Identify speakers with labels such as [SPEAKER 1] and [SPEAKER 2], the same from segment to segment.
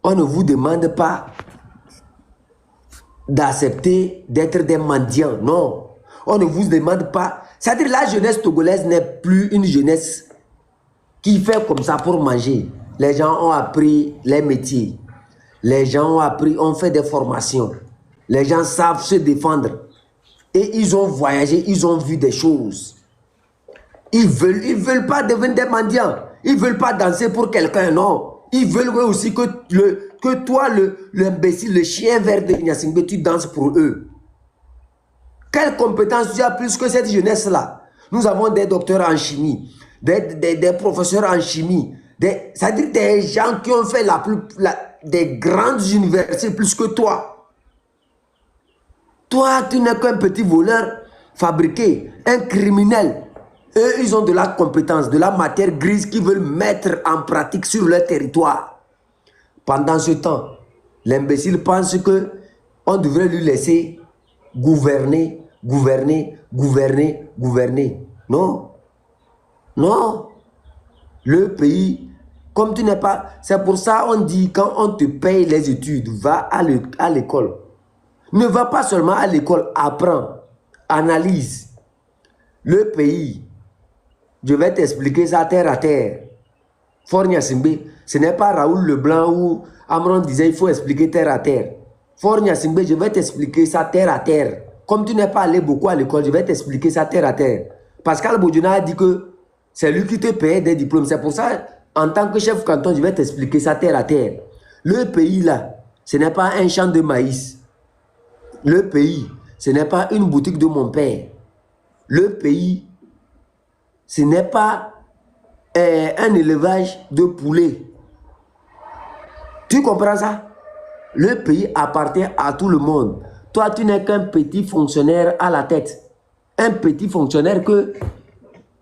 [SPEAKER 1] On ne vous demande pas d'accepter d'être des mendiants. Non. On ne vous demande pas. C'est-à-dire la jeunesse togolaise n'est plus une jeunesse qui fait comme ça pour manger. Les gens ont appris les métiers. Les gens ont appris, ont fait des formations. Les gens savent se défendre. Et ils ont voyagé, ils ont vu des choses. Ils veulent pas devenir des mendiants. Ils veulent pas danser pour quelqu'un, non. Ils veulent aussi que toi, l'imbécile, le chien vert de Gnassingbé, tu danses pour eux. Quelle compétence tu as plus que cette jeunesse-là? Nous avons des docteurs en chimie, des professeurs en chimie, c'est-à-dire des gens qui ont fait des grandes universités plus que toi. Toi, tu n'es qu'un petit voleur fabriqué, un criminel. Eux, ils ont de la compétence, de la matière grise qu'ils veulent mettre en pratique sur leur territoire. Pendant ce temps, l'imbécile pense que on devrait lui laisser gouverner. Non. Non. Le pays, comme tu n'es pas... C'est pour ça on dit, quand on te paye les études, va à l'école. Ne va pas seulement à l'école, apprends, analyse. Le pays, je vais t'expliquer ça terre à terre. Faure Gnassingbé, ce n'est pas Raoul Leblanc ou Amron disait il faut expliquer terre à terre. Faure Gnassingbé, je vais t'expliquer ça terre à terre. Comme tu n'es pas allé beaucoup à l'école, je vais t'expliquer ça terre à terre. Pascal Bodjona a dit que c'est lui qui te paye des diplômes. C'est pour ça, en tant que chef canton, je vais t'expliquer ça terre à terre. Le pays là, ce n'est pas un champ de maïs. Le pays, ce n'est pas une boutique de mon père. Le pays, ce n'est pas un élevage de poulets. Tu comprends ça? Le pays appartient à tout le monde. Toi, tu n'es qu'un petit fonctionnaire à la tête. Un petit fonctionnaire que...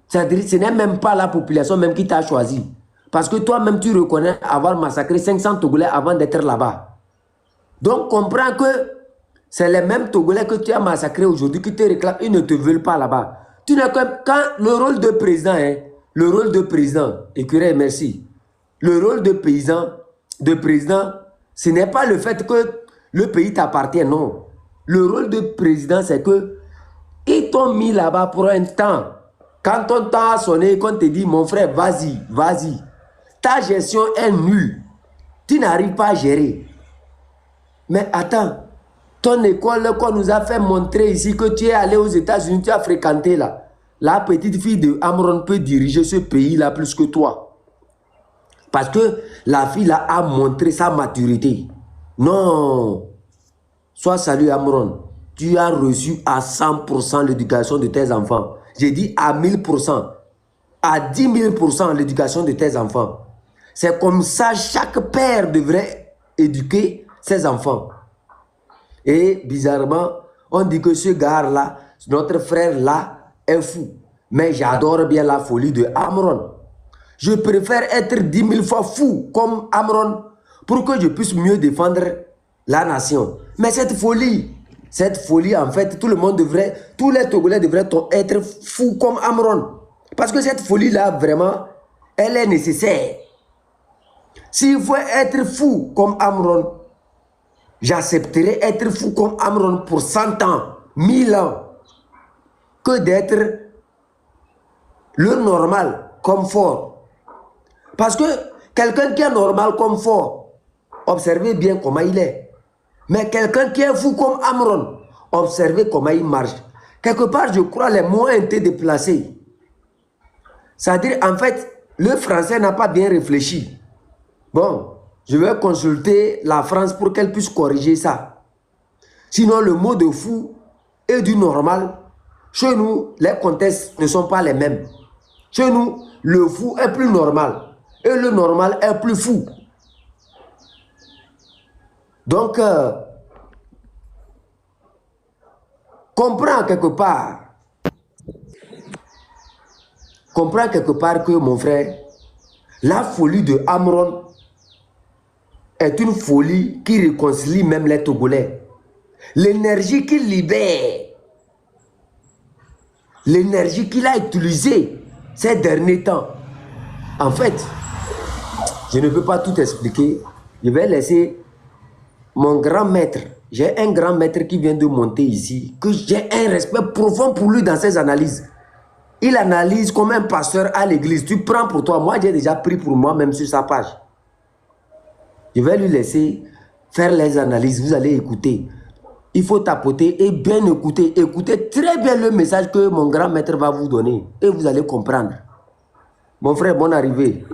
[SPEAKER 1] C'est-à-dire, ce n'est même pas la population même qui t'a choisi. Parce que toi-même, tu reconnais avoir massacré 500 Togolais avant d'être là-bas. Donc, comprends que c'est les mêmes Togolais que tu as massacrés aujourd'hui qui te réclament. Ils ne te veulent pas là-bas. Tu n'es que... Quand le rôle de président, le rôle de président, écureuil, merci. Le rôle de président, ce n'est pas le fait que le pays t'appartient, non. Le rôle de président, c'est que ils t'ont mis là-bas pour un temps. Quand ton temps a sonné, qu'on te dit, mon frère, vas-y, vas-y. Ta gestion est nulle. Tu n'arrives pas à gérer. Mais attends, ton école qu'on nous a fait montrer ici, que tu es allé aux États-Unis, tu as fréquenté là. La petite fille de Amron peut diriger ce pays-là plus que toi. Parce que la fille là a montré sa maturité. Non. Sois salué Amron. Tu as reçu à 100% l'éducation de tes enfants. J'ai dit à 1000%. À 10 000% l'éducation de tes enfants. C'est comme ça chaque père devrait éduquer ses enfants. Et bizarrement, on dit que ce gars-là, notre frère-là, est fou. Mais j'adore bien la folie de Amron. Je préfère être 10 000 fois fou comme Amron pour que je puisse mieux défendre la nation. Mais cette folie, en fait, tout le monde devrait, tous les Togolais devraient être fous comme Amron. Parce que cette folie-là, vraiment, elle est nécessaire. S'il faut être fou comme Amron, j'accepterai être fou comme Amron pour 100 ans, 1000 ans, que d'être le normal comme Faure. Parce que quelqu'un qui est normal comme Faure, observez bien comment il est. Mais quelqu'un qui est fou comme Amron, observez comment il marche. Quelque part, je crois les mots ont été déplacés. C'est-à-dire, en fait, le français n'a pas bien réfléchi. Bon, je vais consulter la France pour qu'elle puisse corriger ça. Sinon, le mot de fou et du normal, chez nous, les contextes ne sont pas les mêmes. Chez nous, le fou est plus normal et le normal est plus fou. Donc, comprends quelque part que mon frère, la folie de Amron est une folie qui réconcilie même les Togolais. L'énergie qu'il libère, l'énergie qu'il a utilisée ces derniers temps, en fait, je ne peux pas tout expliquer, Je vais laisser mon grand maître. J'ai un grand maître qui vient de monter ici, que j'ai un respect profond pour lui dans ses analyses. Il analyse comme un pasteur à l'église. Tu prends pour toi. Moi, j'ai déjà pris pour moi-même sur sa page. Je vais lui laisser faire les analyses. Vous allez écouter. Il faut tapoter et bien écouter. Écoutez très bien le message que mon grand maître va vous donner. Et vous allez comprendre. Mon frère, bonne arrivée.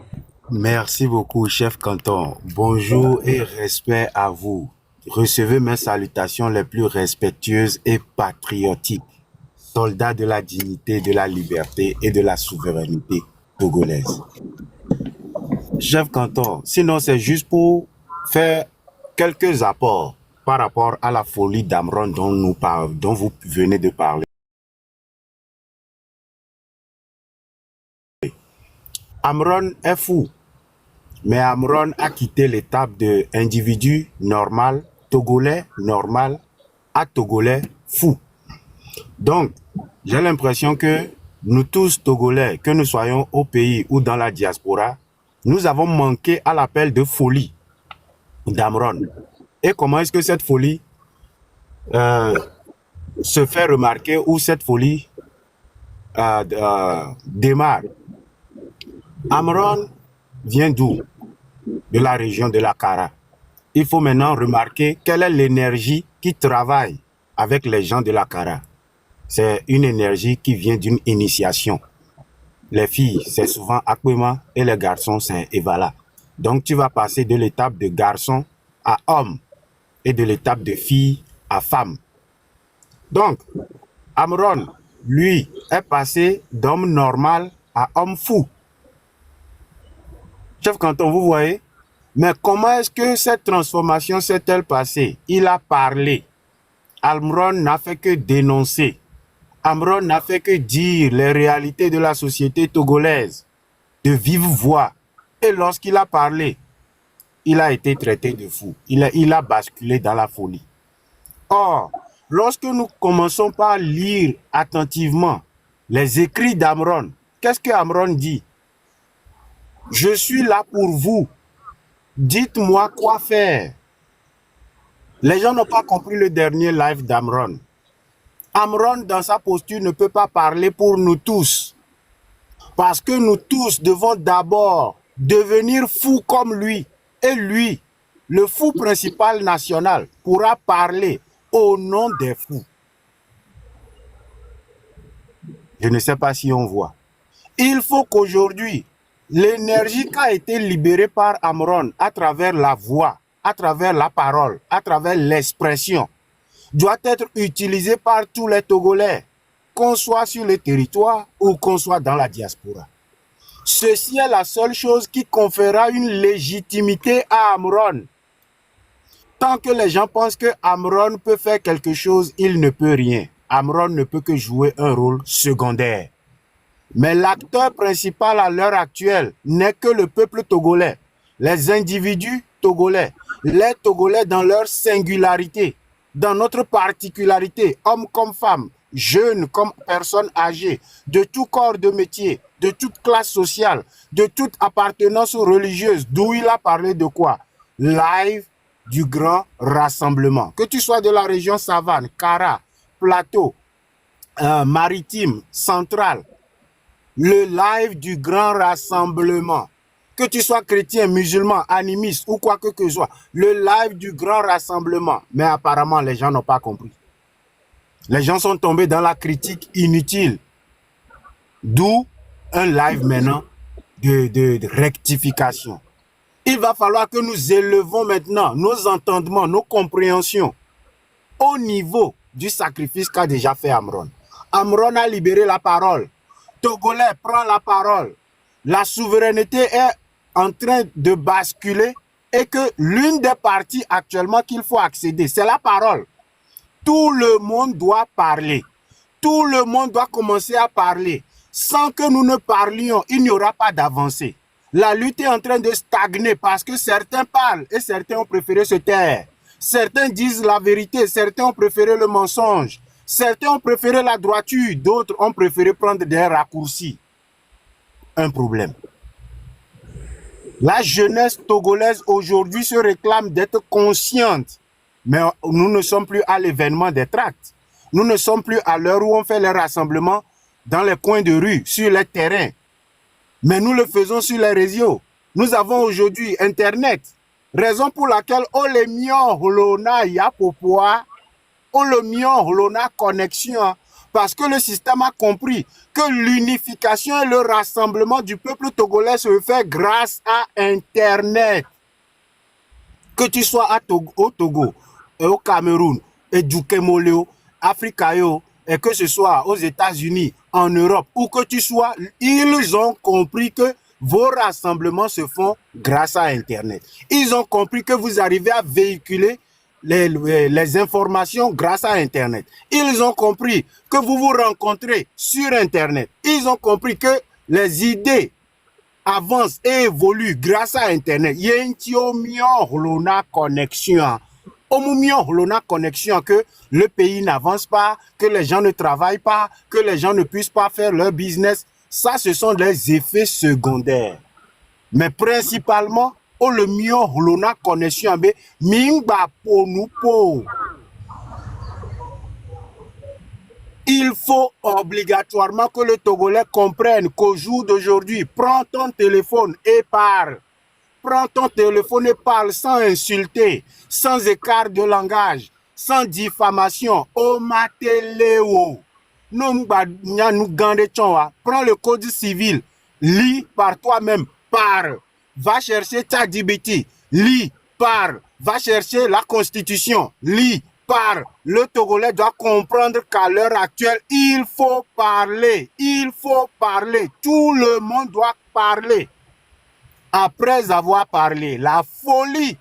[SPEAKER 2] Merci beaucoup, chef Canton. Bonjour et respect à vous. Recevez mes salutations les plus respectueuses et patriotiques. Soldats de la dignité, de la liberté et de la souveraineté togolaise. Chef Canton, sinon c'est juste pour faire quelques apports par rapport à la folie d'Amron dont vous venez de parler. Amron est fou. Mais Amron a quitté l'étape de individu normal, togolais normal, à togolais fou. Donc, j'ai l'impression que nous tous togolais, que nous soyons au pays ou dans la diaspora, nous avons manqué à l'appel de folie d'Amron. Et comment est-ce que cette folie se fait remarquer ou cette folie démarre? Amron vient d'où? De la région de la Kara. Il faut maintenant remarquer quelle est l'énergie qui travaille avec les gens de la Kara. C'est une énergie qui vient d'une initiation. Les filles, c'est souvent Akwema et les garçons, c'est Evala. Donc, tu vas passer de l'étape de garçon à homme et de l'étape de fille à femme. Donc, Amron, lui, est passé d'homme normal à homme fou. Chef Canton, vous voyez? Mais comment est-ce que cette transformation s'est-elle passée? Il a parlé. Amron n'a fait que dénoncer. Amron n'a fait que dire les réalités de la société togolaise, de vive voix. Et lorsqu'il a parlé, il a été traité de fou. Il a basculé dans la folie. Or, lorsque nous commençons par lire attentivement les écrits d'Amron, qu'est-ce que Amron dit? Je suis là pour vous. Dites-moi quoi faire. Les gens n'ont pas compris le dernier live d'Amron. Amron, dans sa posture, ne peut pas parler pour nous tous. Parce que nous tous devons d'abord devenir fous comme lui. Et lui, le fou principal national, pourra parler au nom des fous. Je ne sais pas si on voit. Il faut qu'aujourd'hui, l'énergie qui a été libérée par Amron à travers la voix, à travers la parole, à travers l'expression, doit être utilisée par tous les Togolais, qu'on soit sur le territoire ou qu'on soit dans la diaspora. Ceci est la seule chose qui conférera une légitimité à Amron. Tant que les gens pensent que Amron peut faire quelque chose, il ne peut rien. Amron ne peut que jouer un rôle secondaire. Mais l'acteur principal à l'heure actuelle n'est que le peuple togolais, les individus togolais, les Togolais dans leur singularité, dans notre particularité, hommes comme femmes, jeunes comme personnes âgées, de tout corps de métier, de toute classe sociale, de toute appartenance religieuse, d'où il a parlé de quoi? Live du grand rassemblement. Que tu sois de la région Savane, Kara, Plateau, Maritime, Centrale, le live du grand rassemblement. Que tu sois chrétien, musulman, animiste ou quoi que ce soit, le live du grand rassemblement. Mais apparemment, les gens n'ont pas compris. Les gens sont tombés dans la critique inutile. D'où un live maintenant de rectification. Il va falloir que nous élevons maintenant nos entendements, nos compréhensions au niveau du sacrifice qu'a déjà fait Amron. Amron a libéré la parole. Togolais prend la parole. La souveraineté est en train de basculer et que l'une des parties actuellement qu'il faut accéder, c'est la parole. Tout le monde doit parler. Tout le monde doit commencer à parler. Sans que nous ne parlions, il n'y aura pas d'avancée. La lutte est en train de stagner parce que certains parlent et certains ont préféré se taire. Certains disent la vérité, certains ont préféré le mensonge. Certains ont préféré la droiture, d'autres ont préféré prendre des raccourcis. Un problème. La jeunesse togolaise aujourd'hui se réclame d'être consciente. Mais nous ne sommes plus à l'événement des tracts. Nous ne sommes plus à l'heure où on fait les rassemblements dans les coins de rue, sur les terrains. Mais nous le faisons sur les réseaux. Nous avons aujourd'hui Internet. Raison pour laquelle on le mion holona ya popoa, on le mion holona connexion. Parce que le système a compris que l'unification et le rassemblement du peuple togolais se fait grâce à Internet. Que tu sois au Togo, et au Cameroun, et du Kemoleo, Africa, et que ce soit aux États-Unis, en Europe, où que tu sois, ils ont compris que vos rassemblements se font grâce à Internet. Ils ont compris que vous arrivez à véhiculer les informations grâce à Internet. Ils ont compris que vous vous rencontrez sur Internet. Ils ont compris que les idées avance et évolue grâce à Internet. Il y a une connexion. Connexion que le pays n'avance pas, que les gens ne travaillent pas, que les gens ne puissent pas faire leur business. Ça, ce sont des effets secondaires. Mais principalement, le mieux connexion be mingba po nous po. Il faut obligatoirement que le Togolais comprenne qu'au jour d'aujourd'hui, prends ton téléphone et parle. Prends ton téléphone et parle sans insulter, sans écart de langage, sans diffamation. Oh mateleo. Prends le code civil, lis par toi-même, parle. Va chercher ChatGPT, lis, parle. Va chercher la Constitution, lis, parle. Le Togolais doit comprendre qu'à l'heure actuelle, il faut parler. Il faut parler. Tout le monde doit parler. Après avoir parlé, la folie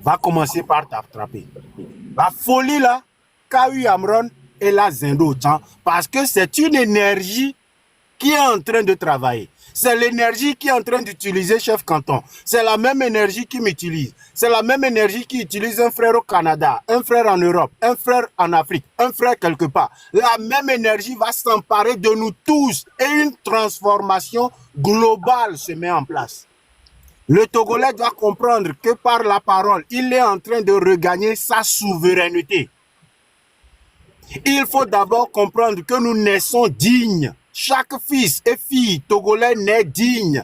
[SPEAKER 2] va commencer par t'attraper. La folie là, Kawi Amron et la Zendo Chan, parce que c'est une énergie qui est en train de travailler. C'est l'énergie qui est en train d'utiliser chef canton. C'est la même énergie qui m'utilise. C'est la même énergie qui utilise un frère au Canada, un frère en Europe, un frère en Afrique, un frère quelque part. La même énergie va s'emparer de nous tous et une transformation globale se met en place. Le Togolais doit comprendre que par la parole, il est en train de regagner sa souveraineté. Il faut d'abord comprendre que nous naissons dignes. Chaque fils et fille togolais naît digne.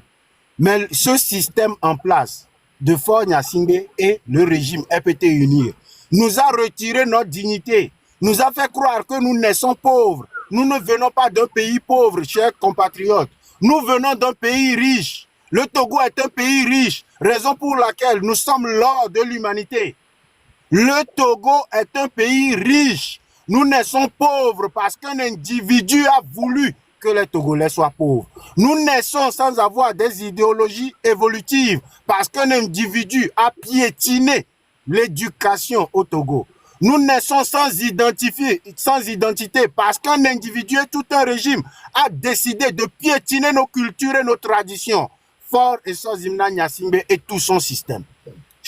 [SPEAKER 2] Mais ce système en place de Faure Gnassingbé et le régime FPT Unir nous a retiré notre dignité, nous a fait croire que nous naissons pauvres. Nous ne venons pas d'un pays pauvre, chers compatriotes. Nous venons d'un pays riche. Le Togo est un pays riche, raison pour laquelle nous sommes l'or de l'humanité. Le Togo est un pays riche. Nous naissons pauvres parce qu'un individu a voulu que les Togolais soient pauvres. Nous naissons sans avoir des idéologies évolutives parce qu'un individu a piétiné l'éducation au Togo. Nous naissons sans identité parce qu'un individu et tout un régime a décidé de piétiner nos cultures et nos traditions. Faure et Sozimna Gnassingbé et tout son système.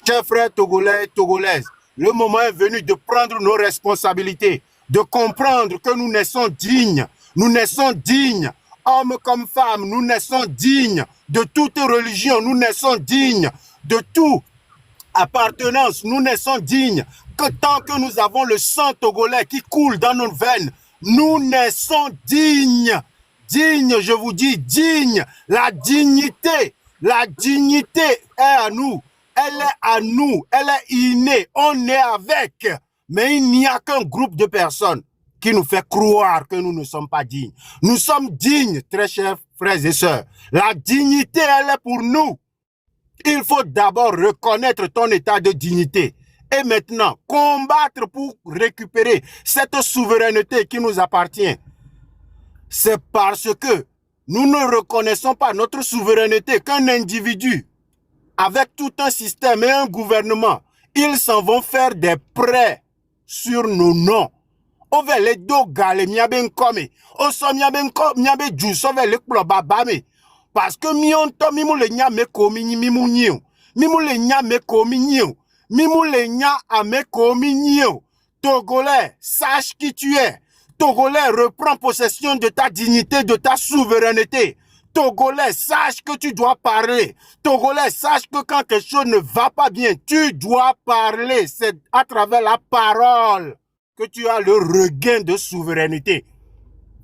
[SPEAKER 2] Chers frères Togolais et Togolaises, le moment est venu de prendre nos responsabilités, de comprendre que nous naissons dignes. Nous naissons dignes. Hommes comme femmes, nous naissons dignes. De toute religion, nous naissons dignes. De toute appartenance, nous naissons dignes. Que tant que nous avons le sang togolais qui coule dans nos veines, nous naissons dignes. Digne, je vous dis, digne. La dignité est à nous. Elle est à nous, elle est innée, on est avec. Mais il n'y a qu'un groupe de personnes qui nous fait croire que nous ne sommes pas dignes. Nous sommes dignes, très chers frères et sœurs. La dignité, elle est pour nous. Il faut d'abord reconnaître ton état de dignité. Et maintenant, combattre pour récupérer cette souveraineté qui nous appartient. C'est parce que nous ne reconnaissons pas notre souveraineté qu'un individu, avec tout un système et un gouvernement, ils s'en vont faire des prêts sur nos noms. On va les dogale miaben comme, on s'en miaben comme miabe du sauver les babame. Parce que mionto mimou le nyame komi mimou nyo, mimou le nyame komi nyo, mimou le nya ame komi nyo. Togolais, sache qui tu es. Togolais, reprends possession de ta dignité, de ta souveraineté. Togolais, sache que tu dois parler. Togolais, sache que quand quelque chose ne va pas bien, tu dois parler. C'est à travers la parole que tu as le regain de souveraineté.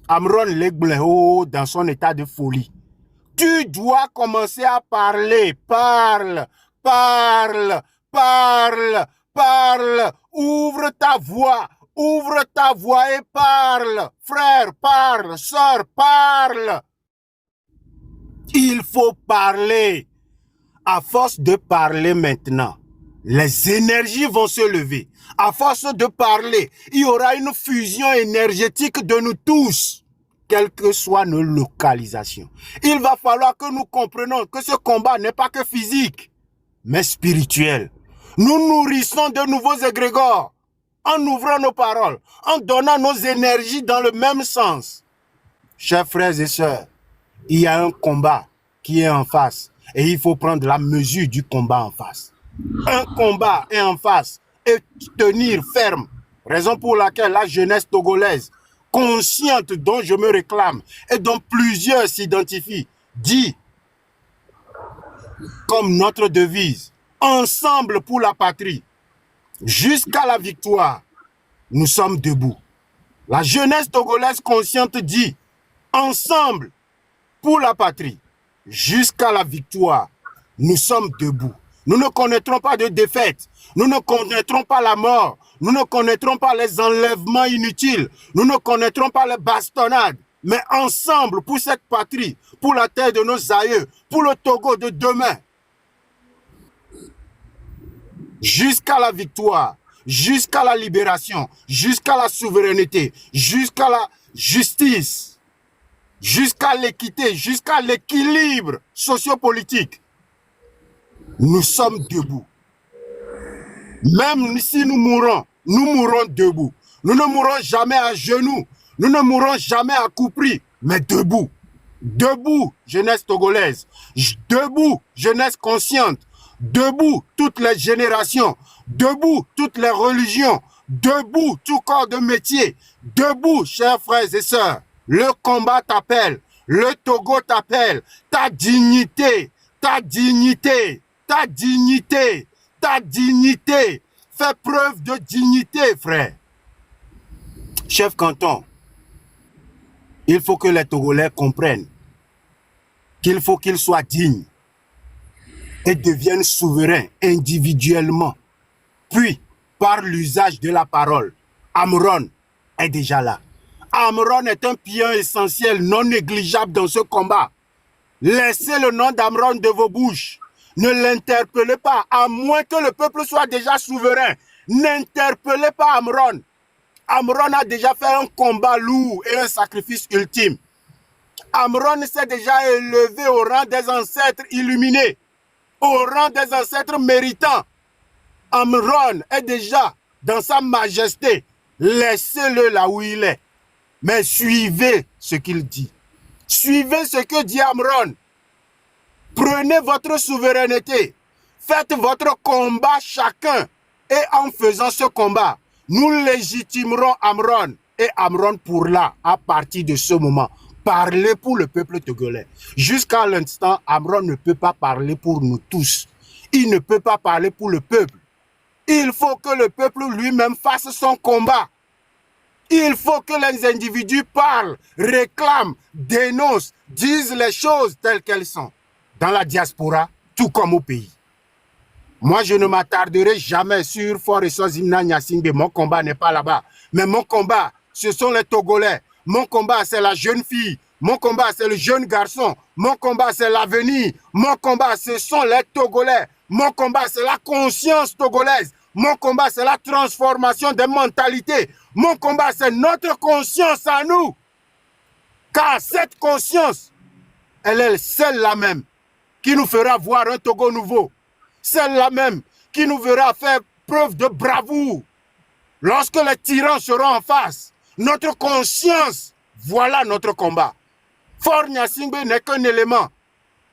[SPEAKER 2] Amron Legbleo dans son état de folie. Tu dois commencer à parler. Parle, parle, parle, parle. Ouvre ta voix et parle. Frère, parle. Sœur, parle. Il faut parler. À force de parler maintenant, les énergies vont se lever. À force de parler, il y aura une fusion énergétique de nous tous, quelles que soient nos localisations. Il va falloir que nous comprenions que ce combat n'est pas que physique, mais spirituel. Nous nourrissons de nouveaux égrégores en ouvrant nos paroles, en donnant nos énergies dans le même sens. Chers frères et sœurs, il y a un combat qui est en face et il faut prendre la mesure du combat en face. Un combat est en face et tenir ferme. Raison pour laquelle la jeunesse togolaise, consciente dont je me réclame et dont plusieurs s'identifient, dit comme notre devise, ensemble pour la patrie, jusqu'à la victoire, nous sommes debout. La jeunesse togolaise consciente dit, ensemble pour la patrie, jusqu'à la victoire, nous sommes debout. Nous ne connaîtrons pas de défaite. Nous ne connaîtrons pas la mort. Nous ne connaîtrons pas les enlèvements inutiles. Nous ne connaîtrons pas les bastonnades. Mais ensemble, pour cette patrie, pour la terre de nos aïeux, pour le Togo de demain, jusqu'à la victoire, jusqu'à la libération, jusqu'à la souveraineté, jusqu'à la justice, jusqu'à l'équité, jusqu'à l'équilibre sociopolitique, nous sommes debout. Même si nous mourons debout. Nous ne mourrons jamais à genoux. Nous ne mourrons jamais à coup pris, mais debout. Debout, jeunesse togolaise. Debout, jeunesse consciente. Debout, toutes les générations. Debout, toutes les religions. Debout, tout corps de métier. Debout, chers frères et sœurs. Le combat t'appelle. Le Togo t'appelle. Ta dignité. Ta dignité. Ta dignité. Ta dignité. Fais preuve de dignité, frère. Chef canton, il faut que les Togolais comprennent qu'il faut qu'ils soient dignes et deviennent souverains individuellement. Puis, par l'usage de la parole, Amron est déjà là. Amron est un pion essentiel, non négligeable dans ce combat. Laissez le nom d'Amron de vos bouches. Ne l'interpellez pas, à moins que le peuple soit déjà souverain. N'interpellez pas Amron. Amron a déjà fait un combat lourd et un sacrifice ultime. Amron s'est déjà élevé au rang des ancêtres illuminés, au rang des ancêtres méritants. Amron est déjà dans sa majesté. Laissez-le là où il est. Mais suivez ce qu'il dit. Suivez ce que dit Amron. Prenez votre souveraineté. Faites votre combat chacun. Et en faisant ce combat, nous légitimerons Amron. Et Amron pourra, à partir de ce moment, parler pour le peuple togolais. Jusqu'à l'instant, Amron ne peut pas parler pour nous tous. Il ne peut pas parler pour le peuple. Il faut que le peuple lui-même fasse son combat. Il faut que les individus parlent, réclament, dénoncent, disent les choses telles qu'elles sont. Dans la diaspora, tout comme au pays. Moi, je ne m'attarderai jamais sur Fort et Zimna Nyasingbe. Mon combat n'est pas là-bas. Mais mon combat, ce sont les Togolais. Mon combat, c'est la jeune fille. Mon combat, c'est le jeune garçon. Mon combat, c'est l'avenir. Mon combat, ce sont les Togolais. Mon combat, c'est la conscience togolaise. Mon combat, c'est la transformation des mentalités. Mon combat, c'est notre conscience à nous. Car cette conscience, elle est celle-là même qui nous fera voir un Togo nouveau. Celle-là même qui nous verra faire preuve de bravoure. Lorsque les tyrans seront en face, notre conscience, voilà notre combat. Fort Nyasingbe n'est qu'un élément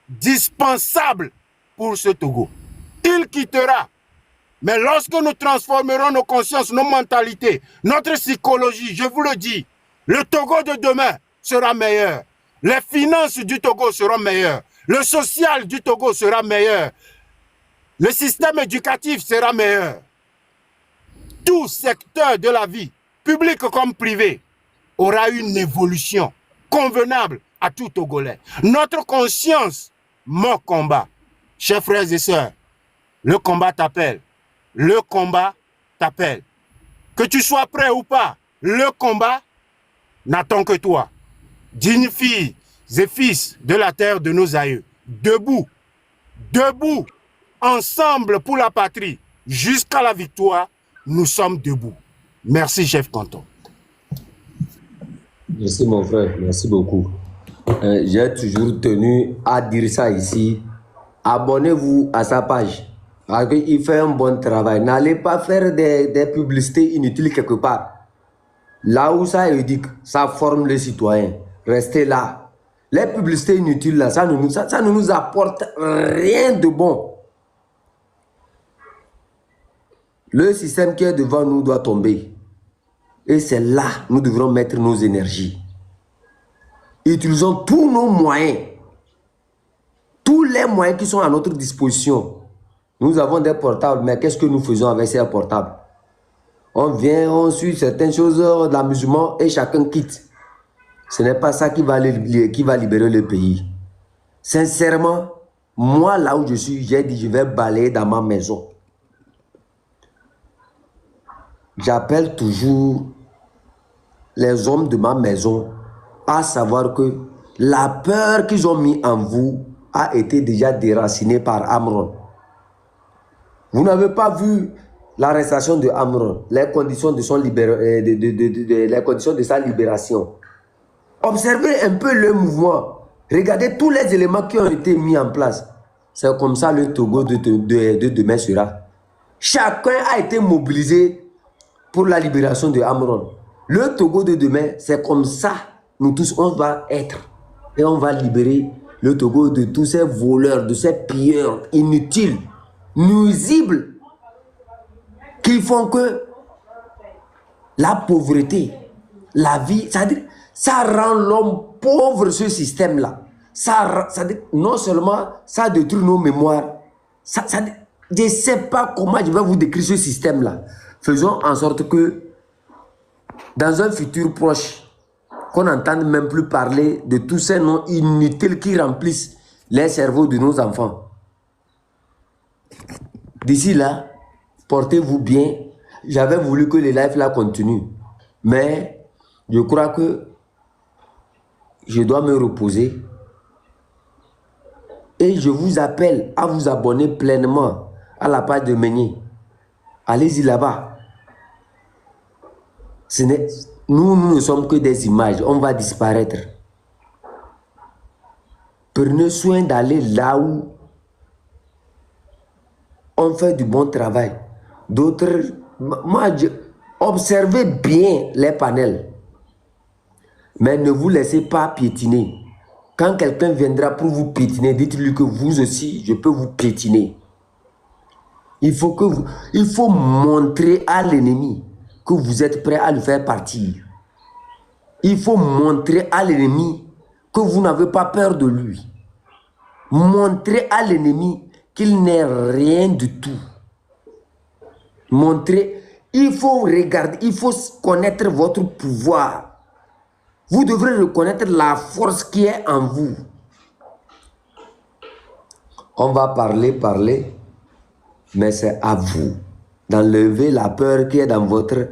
[SPEAKER 2] dispensable pour ce Togo. Il quittera. Mais lorsque nous transformerons nos consciences, nos mentalités, notre psychologie, je vous le dis, le Togo de demain sera meilleur. Les finances du Togo seront meilleures. Le social du Togo sera meilleur. Le système éducatif sera meilleur. Tout secteur de la vie, public comme privé, aura une évolution convenable à tout Togolais. Notre conscience, mon combat. Chers frères et sœurs, le combat t'appelle. Le combat t'appelle. Que tu sois prêt ou pas, le combat n'attend que toi. Dignes filles et fils de la terre de nos aïeux, debout, debout, ensemble pour la patrie, jusqu'à la victoire, nous sommes debout. Merci, chef canton.
[SPEAKER 1] Merci, mon frère. Merci beaucoup. J'ai toujours tenu à dire ça ici. Abonnez-vous à sa page. Parce qu'il fait un bon travail. N'allez pas faire des publicités inutiles quelque part. Là où ça éduque, ça forme les citoyens. Restez là. Les publicités inutiles, là, ça ne nous apporte rien de bon. Le système qui est devant nous doit tomber. Et c'est là que nous devrons mettre nos énergies. Utilisons tous nos moyens. Tous les moyens qui sont à notre disposition. Nous avons des portables, mais qu'est-ce que nous faisons avec ces portables? On vient, on suit certaines choses de l'amusement et chacun quitte. Ce n'est pas ça qui va libérer le pays. Sincèrement, moi là où je suis, j'ai dit je vais balayer dans ma maison. J'appelle toujours les hommes de ma maison à savoir que la peur qu'ils ont mis en vous a été déjà déracinée par Amron. Vous n'avez pas vu l'arrestation de Amron, les conditions de sa libération. Observez un peu le mouvement. Regardez tous les éléments qui ont été mis en place. C'est comme ça le Togo de demain sera. Chacun a été mobilisé pour la libération de Amron. Le Togo de demain, c'est comme ça. Nous tous, on va être. Et on va libérer le Togo de tous ces voleurs, de ces pilleurs inutiles, nuisibles, qui font que la pauvreté, la vie, c'est-à-dire, ça rend l'homme pauvre, ce système-là. Non seulement ça détruit nos mémoires, je ne sais pas comment je vais vous décrire ce système-là. Faisons en sorte que, dans un futur proche, qu'on n'entende même plus parler de tous ces noms inutiles qui remplissent les cerveaux de nos enfants. D'ici là, portez-vous bien. J'avais voulu que les lives là continuent. Mais je crois que je dois me reposer. Et je vous appelle à vous abonner pleinement à la page de Meunier. Allez-y là-bas. Nous ne sommes que des images. On va disparaître. Prenez soin d'aller là où on fait du bon travail. D'autres, observez bien les panels. Mais ne vous laissez pas piétiner. Quand quelqu'un viendra pour vous piétiner, dites-lui que vous aussi, je peux vous piétiner. Il faut montrer à l'ennemi que vous êtes prêt à le faire partir. Il faut montrer à l'ennemi que vous n'avez pas peur de lui. Montrez à l'ennemi qu'il n'est rien du tout. Montrez, il faut regarder, il faut connaître votre pouvoir. Vous devrez reconnaître la force qui est en vous. On va parler, mais c'est à vous d'enlever la peur qui est dans votre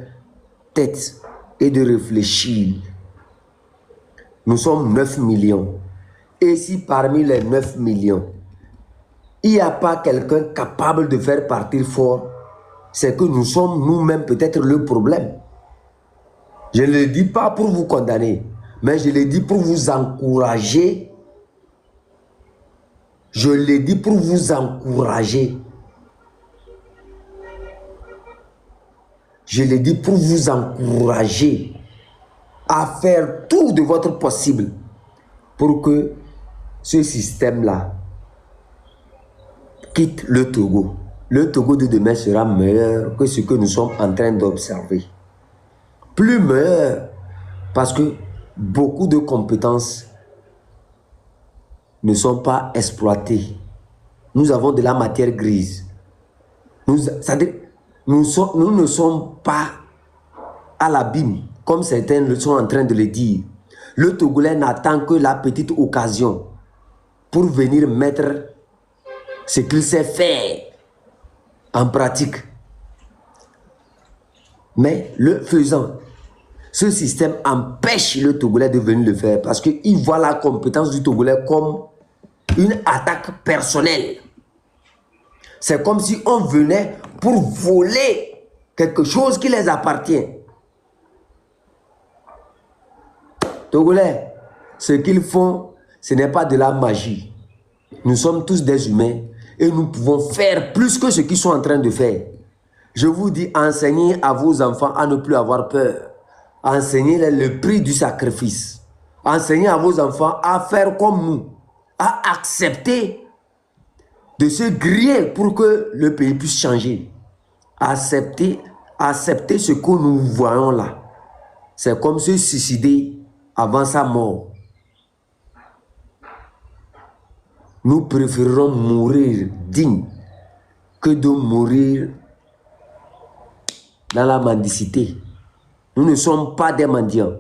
[SPEAKER 1] tête et de réfléchir. Nous sommes 9 millions. Et si parmi les 9 millions, il n'y a pas quelqu'un capable de faire partir fort, c'est que nous sommes nous-mêmes peut-être le problème. Je ne le dis pas pour vous condamner, mais je le dis pour vous encourager. Je le dis pour vous encourager. Je le dis pour vous encourager à faire tout de votre possible pour que ce système-là quitte le Togo. Le Togo de demain sera meilleur que ce que nous sommes en train d'observer. Plus meilleur, parce que beaucoup de compétences ne sont pas exploités. Nous avons de la matière grise. C'est-à-dire, nous ne sommes pas à l'abîme, comme certains le sont en train de le dire. Le Togolais n'attend que la petite occasion pour venir mettre ce qu'il sait faire en pratique. Mais le faisant, ce système empêche le Togolais de venir le faire parce qu'il voit la compétence du Togolais comme une attaque personnelle. C'est comme si on venait pour voler quelque chose qui les appartient. Togolais, ce qu'ils font, ce n'est pas de la magie. Nous sommes tous des humains et nous pouvons faire plus que ce qu'ils sont en train de faire. Je vous dis, enseignez à vos enfants à ne plus avoir peur. Enseignez-les le prix du sacrifice. Enseignez à vos enfants à faire comme nous, à accepter de se griller pour que le pays puisse changer. Accepter ce que nous voyons là. C'est comme se suicider avant sa mort. Nous préférons mourir digne que de mourir dans la mendicité. Nous ne sommes pas des mendiants.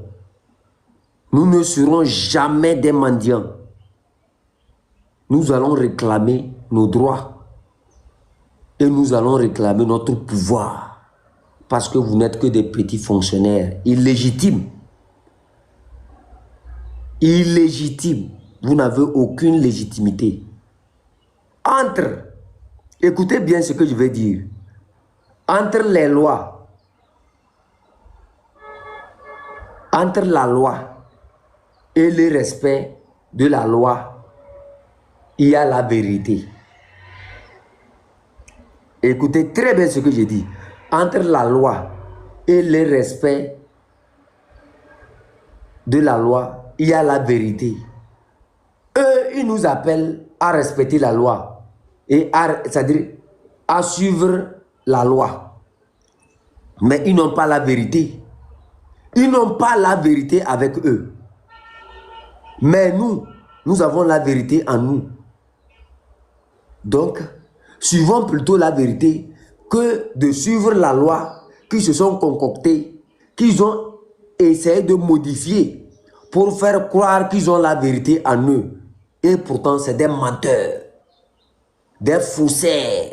[SPEAKER 1] Nous ne serons jamais des mendiants. Nous allons réclamer nos droits et nous allons réclamer notre pouvoir parce que vous n'êtes que des petits fonctionnaires illégitimes. Illégitimes. Vous n'avez aucune légitimité. Écoutez bien ce que je vais dire, entre les lois, entre la loi et le respect de la loi, il y a la vérité. Écoutez très bien ce que je dis. Entre la loi et le respect de la loi, il y a la vérité. Eux, ils nous appellent à respecter la loi, c'est-à-dire à suivre la loi. Mais ils n'ont pas la vérité. Ils n'ont pas la vérité avec eux. Mais nous avons la vérité en nous. Donc, suivons plutôt la vérité que de suivre la loi qui se sont concoctés, qu'ils ont essayé de modifier pour faire croire qu'ils ont la vérité en eux. Et pourtant, c'est des menteurs, des faussaires,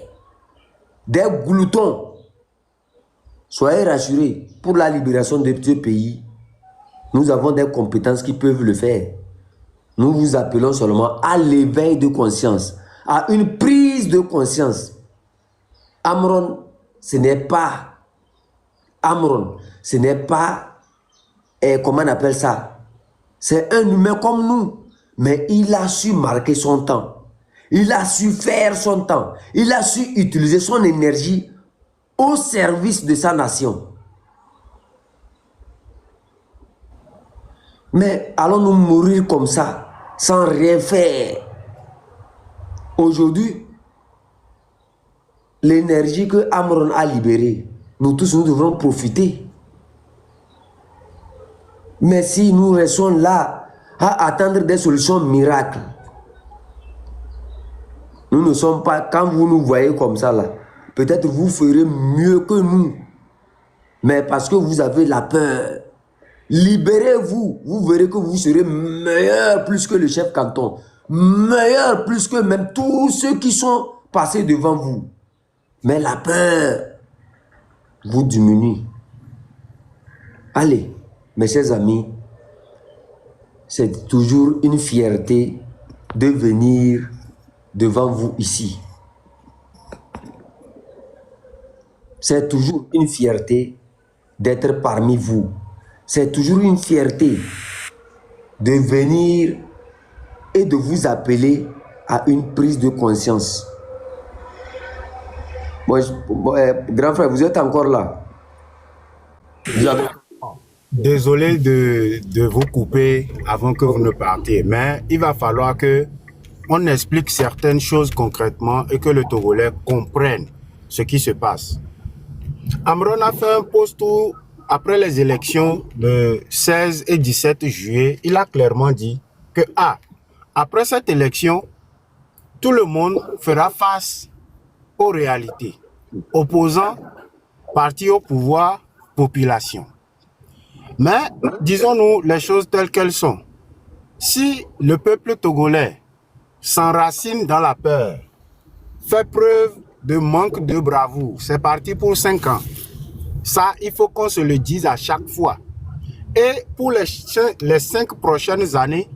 [SPEAKER 1] des gloutons. Soyez rassurés, pour la libération de ce pays, nous avons des compétences qui peuvent le faire. Nous vous appelons seulement à l'éveil de conscience, à une prise de conscience. Amron, ce n'est pas... comment on appelle ça? C'est un humain comme nous. Mais il a su marquer son temps. Il a su faire son temps. Il a su utiliser son énergie au service de sa nation. Mais allons-nous mourir comme ça, sans rien faire? Aujourd'hui, l'énergie que Amron a libérée, nous tous, nous devrons profiter. Mais si nous restons là, à attendre des solutions miracles. Nous ne sommes pas, quand vous nous voyez comme ça là, peut-être vous ferez mieux que nous. Mais parce que vous avez la peur, libérez-vous. Vous verrez que vous serez meilleur plus que le chef canton. Meilleur plus que même tous ceux qui sont passés devant vous. Mais la peur vous diminue. Allez, mes chers amis, c'est toujours une fierté de venir devant vous ici. C'est toujours une fierté d'être parmi vous. C'est toujours une fierté de venir et de vous appeler à une prise de conscience. Grand frère, vous êtes encore là?
[SPEAKER 2] Désolé de vous couper avant que vous ne partiez, mais il va falloir que on explique certaines choses concrètement et que le Togolais comprenne ce qui se passe. Amron a fait un post où, après les élections de 16 et 17 juillet, il a clairement dit que après cette élection, tout le monde fera face aux réalités. Opposants, parti au pouvoir, population. Mais disons-nous les choses telles qu'elles sont. Si le peuple togolais s'enracine dans la peur, fait preuve de manque de bravoure, c'est parti pour 5 ans. Ça, il faut qu'on se le dise à chaque fois. Et pour les 5 prochaines années,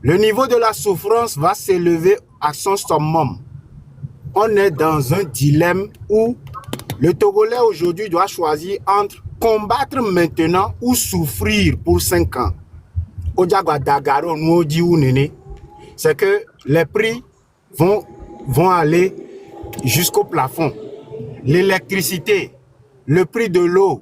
[SPEAKER 2] le niveau de la souffrance va s'élever à son summum. On est dans un dilemme où le Togolais aujourd'hui doit choisir entre combattre maintenant ou souffrir pour 5 ans. C'est que les prix vont aller jusqu'au plafond. L'électricité, le prix de l'eau,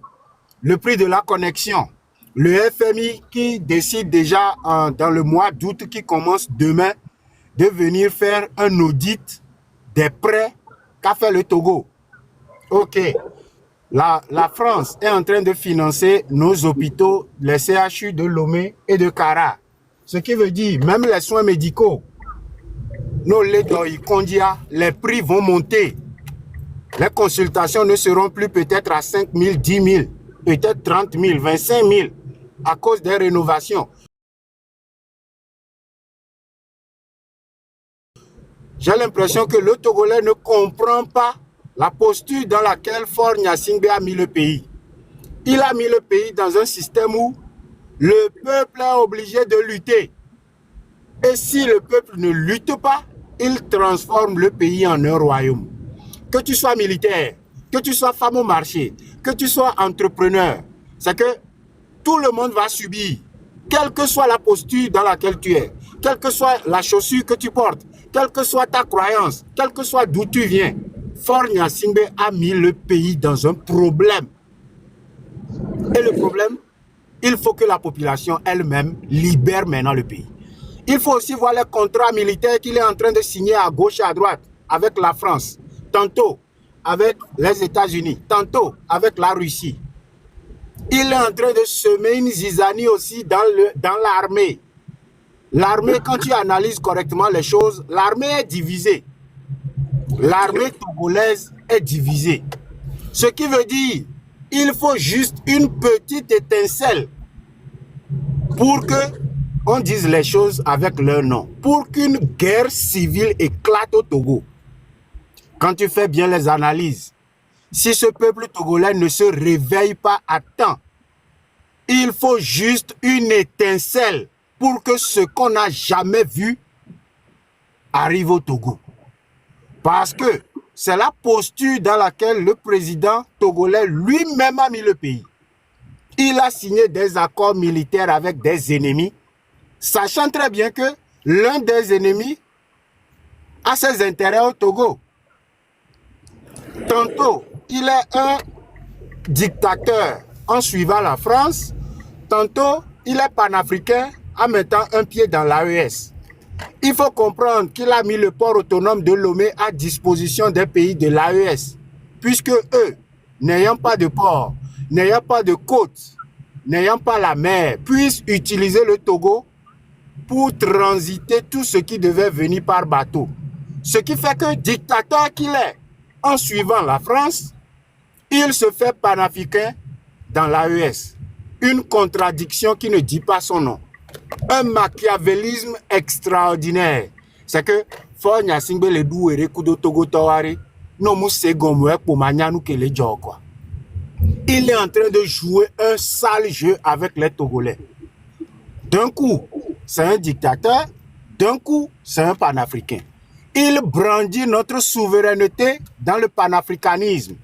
[SPEAKER 2] le prix de la connexion, le FMI qui décide déjà dans le mois d'août qui commence demain de venir faire un audit des prêts qu'a fait le Togo. Ok, la France est en train de financer nos hôpitaux, les CHU de Lomé et de Kara. Ce qui veut dire, même les soins médicaux, les prix vont monter. Les consultations ne seront plus peut-être à 5 000, 10 000, peut-être 30 000, 25 000 à cause des rénovations. J'ai l'impression que le Togolais ne comprend pas la posture dans laquelle Faure Gnassingbé a mis le pays. Il a mis le pays dans un système où le peuple est obligé de lutter. Et si le peuple ne lutte pas, il transforme le pays en un royaume. Que tu sois militaire, que tu sois femme au marché, que tu sois entrepreneur, c'est que tout le monde va subir, quelle que soit la posture dans laquelle tu es, quelle que soit la chaussure que tu portes, quelle que soit ta croyance, quel que soit d'où tu viens. Faure Gnassingbé a mis le pays dans un problème. Et le problème, il faut que la population elle-même libère maintenant le pays. Il faut aussi voir les contrats militaires qu'il est en train de signer à gauche et à droite avec la France, tantôt avec les États-Unis, tantôt avec la Russie. Il est en train de semer une zizanie aussi dans l'armée. L'armée, quand tu analyses correctement les choses, l'armée est divisée. L'armée togolaise est divisée. Ce qui veut dire, il faut juste une petite étincelle pour que on dise les choses avec leur nom. Pour qu'une guerre civile éclate au Togo. Quand tu fais bien les analyses, si ce peuple togolais ne se réveille pas à temps, il faut juste une étincelle pour que ce qu'on n'a jamais vu arrive au Togo. Parce que c'est la posture dans laquelle le président togolais lui-même a mis le pays. Il a signé des accords militaires avec des ennemis, sachant très bien que l'un des ennemis a ses intérêts au Togo. Tantôt, il est un dictateur en suivant la France, tantôt, il est panafricain en mettant un pied dans l'AES. Il faut comprendre qu'il a mis le port autonome de Lomé à disposition des pays de l'AES, puisque eux, n'ayant pas de port, n'ayant pas de côte, n'ayant pas la mer, puissent utiliser le Togo pour transiter tout ce qui devait venir par bateau. Ce qui fait que, dictateur qu'il est, en suivant la France, il se fait panafricain dans l'AES. Une contradiction qui ne dit pas son nom. Un machiavélisme extraordinaire. C'est que Faure Gnassingbé le douere kudo Togo Tawari no mousse gomwe pour manyanu ke le quoi. Il est en train de jouer un sale jeu avec les Togolais. D'un coup, c'est un dictateur, d'un coup, c'est un panafricain. Il brandit notre souveraineté dans le panafricanisme.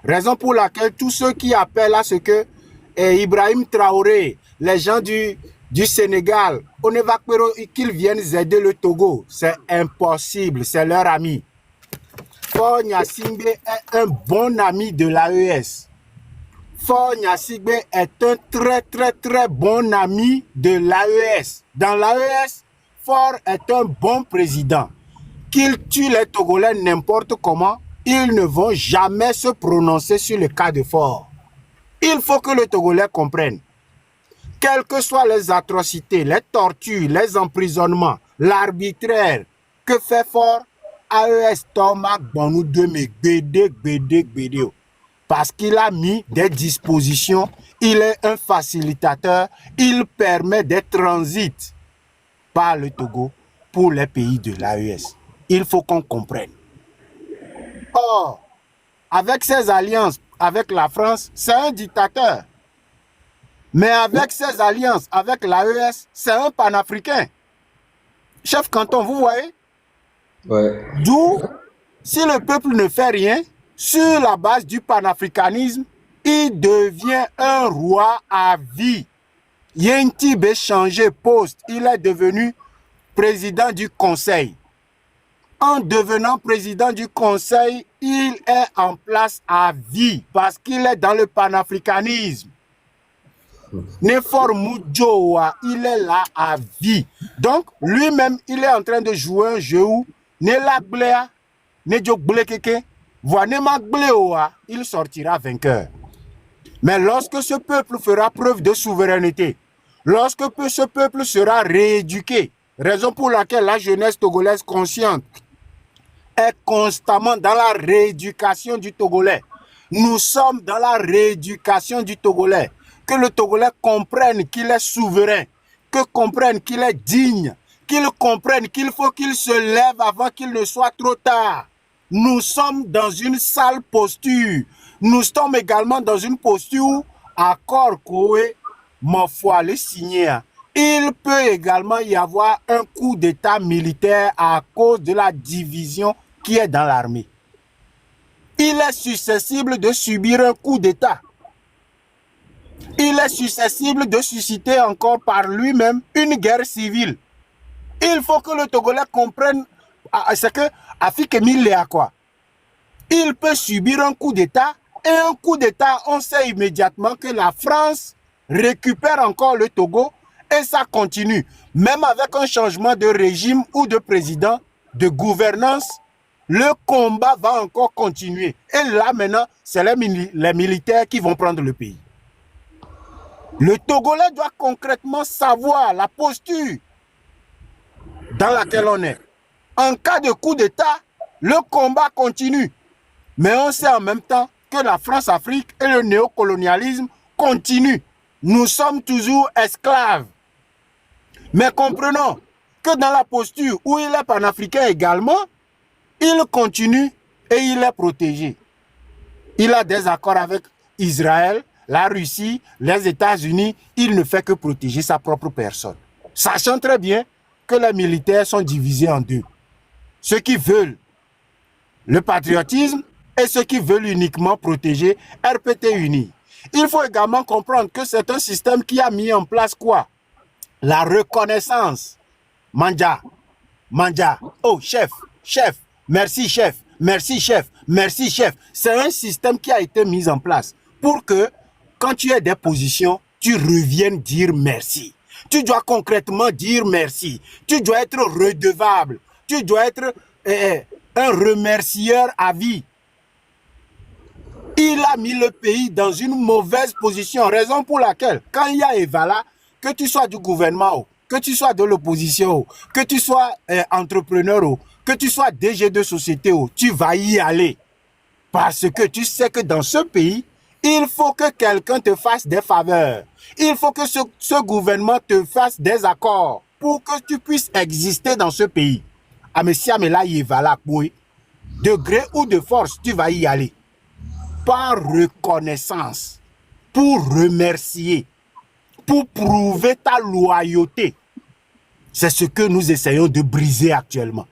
[SPEAKER 2] Raison pour laquelle tous ceux qui appellent à ce que Ibrahim Traoré, les gens du Sénégal, on ne va pas qu'ils viennent aider le Togo. C'est impossible, c'est leur ami. Faure Gnassingbé est un bon ami de l'AES. Faure Gnassingbé est un très bon ami de l'AES. Dans l'AES, Faure est un bon président. Qu'il tue les Togolais n'importe comment, ils ne vont jamais se prononcer sur le cas de Faure. Il faut que le Togolais comprenne. Quelles que soient les atrocités, les tortures, les emprisonnements, l'arbitraire que fait fort AES Thomas Bonou de Gbede. Parce qu'il a mis des dispositions, il est un facilitateur, il permet des transits par le Togo pour les pays de l'AES. Il faut qu'on comprenne. Or, avec ses alliances avec la France, c'est un dictateur. Mais avec ses alliances avec l'AES, c'est un panafricain. Chef Canton, vous voyez?
[SPEAKER 1] Ouais.
[SPEAKER 2] D'où, si le peuple ne fait rien, sur la base du panafricanisme, il devient un roi à vie. Yentibé changé poste, il est devenu président du conseil. En devenant président du conseil, il est en place à vie parce qu'il est dans le panafricanisme. Nefor Mudjoa, il est là à vie. Donc, lui-même, il est en train de jouer un jeu où il sortira vainqueur. Mais lorsque ce peuple fera preuve de souveraineté, lorsque ce peuple sera rééduqué, raison pour laquelle la jeunesse togolaise consciente est constamment dans la rééducation du Togolais. Nous sommes dans la rééducation du Togolais. Que le Togolais comprenne qu'il est souverain, que comprenne qu'il est digne, qu'il comprenne qu'il faut qu'il se lève avant qu'il ne soit trop tard. Nous sommes dans une sale posture. Nous sommes également dans une posture où, accord Koé, ma foi, le signer. Il peut également y avoir un coup d'état militaire à cause de la division qui est dans l'armée. Il est susceptible de subir un coup d'état. Il est susceptible de susciter encore par lui-même une guerre civile. Il faut que le Togolais comprenne ce que Afik Emile a quoi. Il peut subir un coup d'état et un coup d'état, on sait immédiatement que la France récupère encore le Togo et ça continue. Même avec un changement de régime ou de président, de gouvernance, le combat va encore continuer. Et là maintenant, c'est les militaires qui vont prendre le pays. Le Togolais doit concrètement savoir la posture dans laquelle on est. En cas de coup d'État, le combat continue. Mais on sait en même temps que la France-Afrique et le néocolonialisme continuent. Nous sommes toujours esclaves. Mais comprenons que dans la posture où il est panafricain également, il continue et il est protégé. Il a des accords avec Israël, la Russie, les États-Unis. Il ne fait que protéger sa propre personne. Sachant très bien que les militaires sont divisés en deux. Ceux qui veulent le patriotisme et ceux qui veulent uniquement protéger RPT uni. Il faut également comprendre que c'est un système qui a mis en place quoi? La reconnaissance. Manja. Oh, chef. Merci, chef. Merci, chef. C'est un système qui a été mis en place pour que, quand tu as des positions, tu reviennes dire merci. Tu dois concrètement dire merci. Tu dois être redevable. Tu dois être un remercieur à vie. Il a mis le pays dans une mauvaise position, raison pour laquelle, quand il y a Evala, que tu sois du gouvernement, que tu sois de l'opposition, que tu sois entrepreneur, que tu sois DG de société, tu vas y aller. Parce que tu sais que dans ce pays, il faut que quelqu'un te fasse des faveurs. Il faut que ce gouvernement te fasse des accords pour que tu puisses exister dans ce pays. De gré ou de force, tu vas y aller. Par reconnaissance, pour remercier, pour prouver ta loyauté. C'est ce que nous essayons de briser actuellement.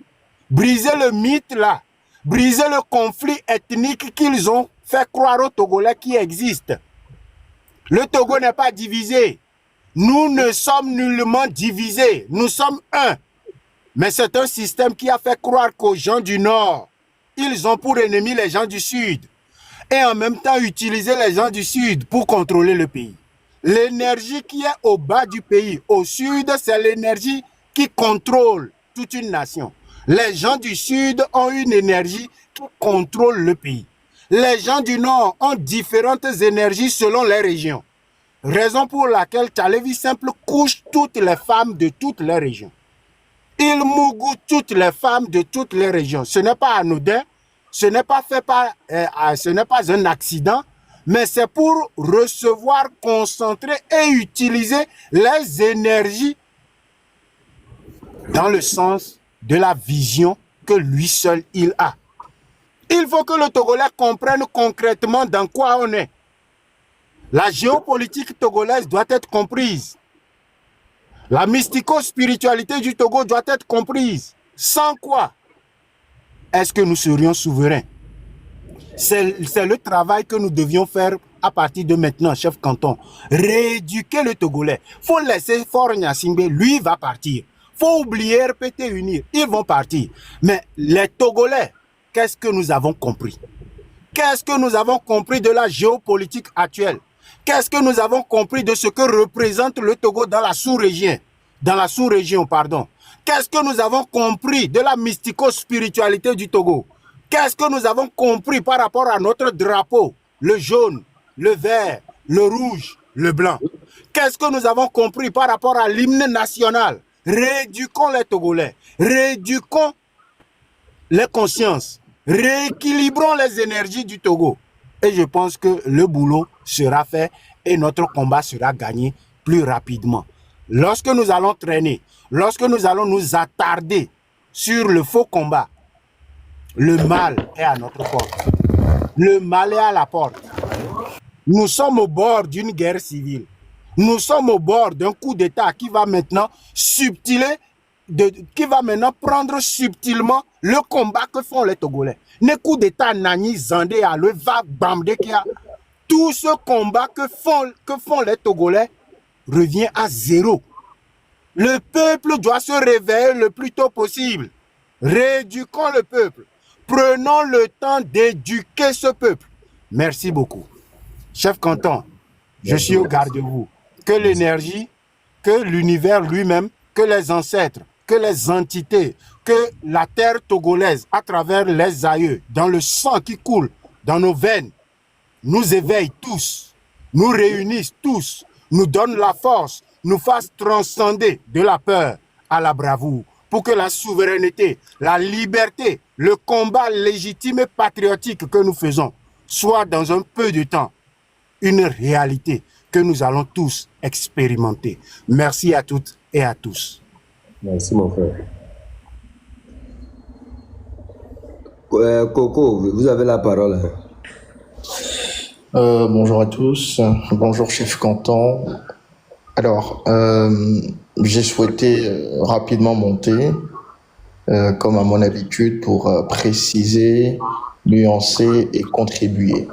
[SPEAKER 2] Briser le mythe là, briser le conflit ethnique qu'ils ont fait croire aux Togolais qui existent. Le Togo n'est pas divisé. Nous ne sommes nullement divisés. Nous sommes un. Mais c'est un système qui a fait croire qu'aux gens du Nord, ils ont pour ennemis les gens du Sud. Et en même temps utiliser les gens du Sud pour contrôler le pays. L'énergie qui est au bas du pays, au Sud, c'est l'énergie qui contrôle toute une nation. Les gens du Sud ont une énergie qui contrôle le pays. Les gens du Nord ont différentes énergies selon les régions. Raison pour laquelle Tchalevi Simple couche toutes les femmes de toutes les régions. Il mougoue toutes les femmes de toutes les régions. Ce n'est pas anodin, ce n'est pas ce n'est pas un accident, mais c'est pour recevoir, concentrer et utiliser les énergies dans le sens de la vision que lui seul il a. Il faut que le Togolais comprenne concrètement dans quoi on est. La géopolitique togolaise doit être comprise. La mystico-spiritualité du Togo doit être comprise. Sans quoi est-ce que nous serions souverains? C'est le travail que nous devions faire à partir de maintenant, chef canton. Rééduquer le Togolais. Il faut laisser Fort Gnassingbé, lui va partir. Il faut oublier RPT Unir, ils vont partir. Mais les Togolais, qu'est-ce que nous avons compris? Qu'est-ce que nous avons compris de la géopolitique actuelle? Qu'est-ce que nous avons compris de ce que représente le Togo dans la sous-région? Qu'est-ce que nous avons compris de la mystico-spiritualité du Togo? Qu'est-ce que nous avons compris par rapport à notre drapeau? Le jaune, le vert, le rouge, le blanc. Qu'est-ce que nous avons compris par rapport à l'hymne national? Rééduquons les Togolais, rééduquons les consciences, rééquilibrons les énergies du Togo. Et je pense que le boulot sera fait et notre combat sera gagné plus rapidement. Lorsque nous allons traîner, lorsque nous allons nous attarder sur le faux combat, le mal est à notre porte. Le mal est à la porte. Nous sommes au bord d'une guerre civile. Nous sommes au bord d'un coup d'État qui va maintenant prendre subtilement le combat que font les Togolais. Ne coup d'État Nani Zandé à le va Bamde qui a tout ce combat que font les Togolais revient à zéro. Le peuple doit se réveiller le plus tôt possible. Rééduquons le peuple. Prenons le temps d'éduquer ce peuple. Merci beaucoup. Chef canton, je suis au garde-vous. Que l'énergie, que l'univers lui-même, que les ancêtres, que les entités, que la terre togolaise, à travers les aïeux, dans le sang qui coule dans nos veines, nous éveille tous, nous réunissent tous, nous donne la force, nous fasse transcender de la peur à la bravoure, pour que la souveraineté, la liberté, le combat légitime et patriotique que nous faisons soit dans un peu de temps une réalité que nous allons tous expérimenter. Merci à toutes et à tous.
[SPEAKER 1] Merci mon frère. Coco, vous avez la parole.
[SPEAKER 3] Bonjour à tous, bonjour chef canton. Alors, j'ai souhaité rapidement monter, comme à mon habitude, pour préciser, nuancer et contribuer,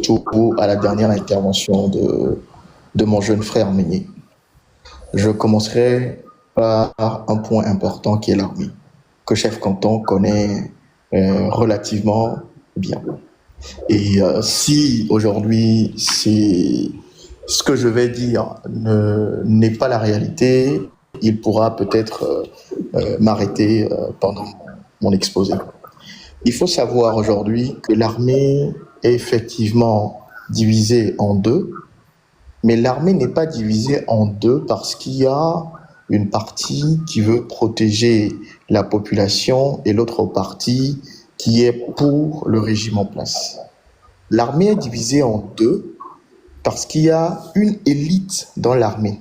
[SPEAKER 3] surtout à la dernière intervention de mon jeune frère Meunier. Je commencerai par un point important qui est l'armée, que chef canton connaît relativement bien. Et si aujourd'hui ce que je vais dire n'est pas la réalité, il pourra peut-être m'arrêter pendant mon exposé. Il faut savoir aujourd'hui que l'armée est effectivement divisée en deux, mais l'armée n'est pas divisée en deux parce qu'il y a une partie qui veut protéger la population et l'autre partie qui est pour le régime en place. L'armée est divisée en deux parce qu'il y a une élite dans l'armée,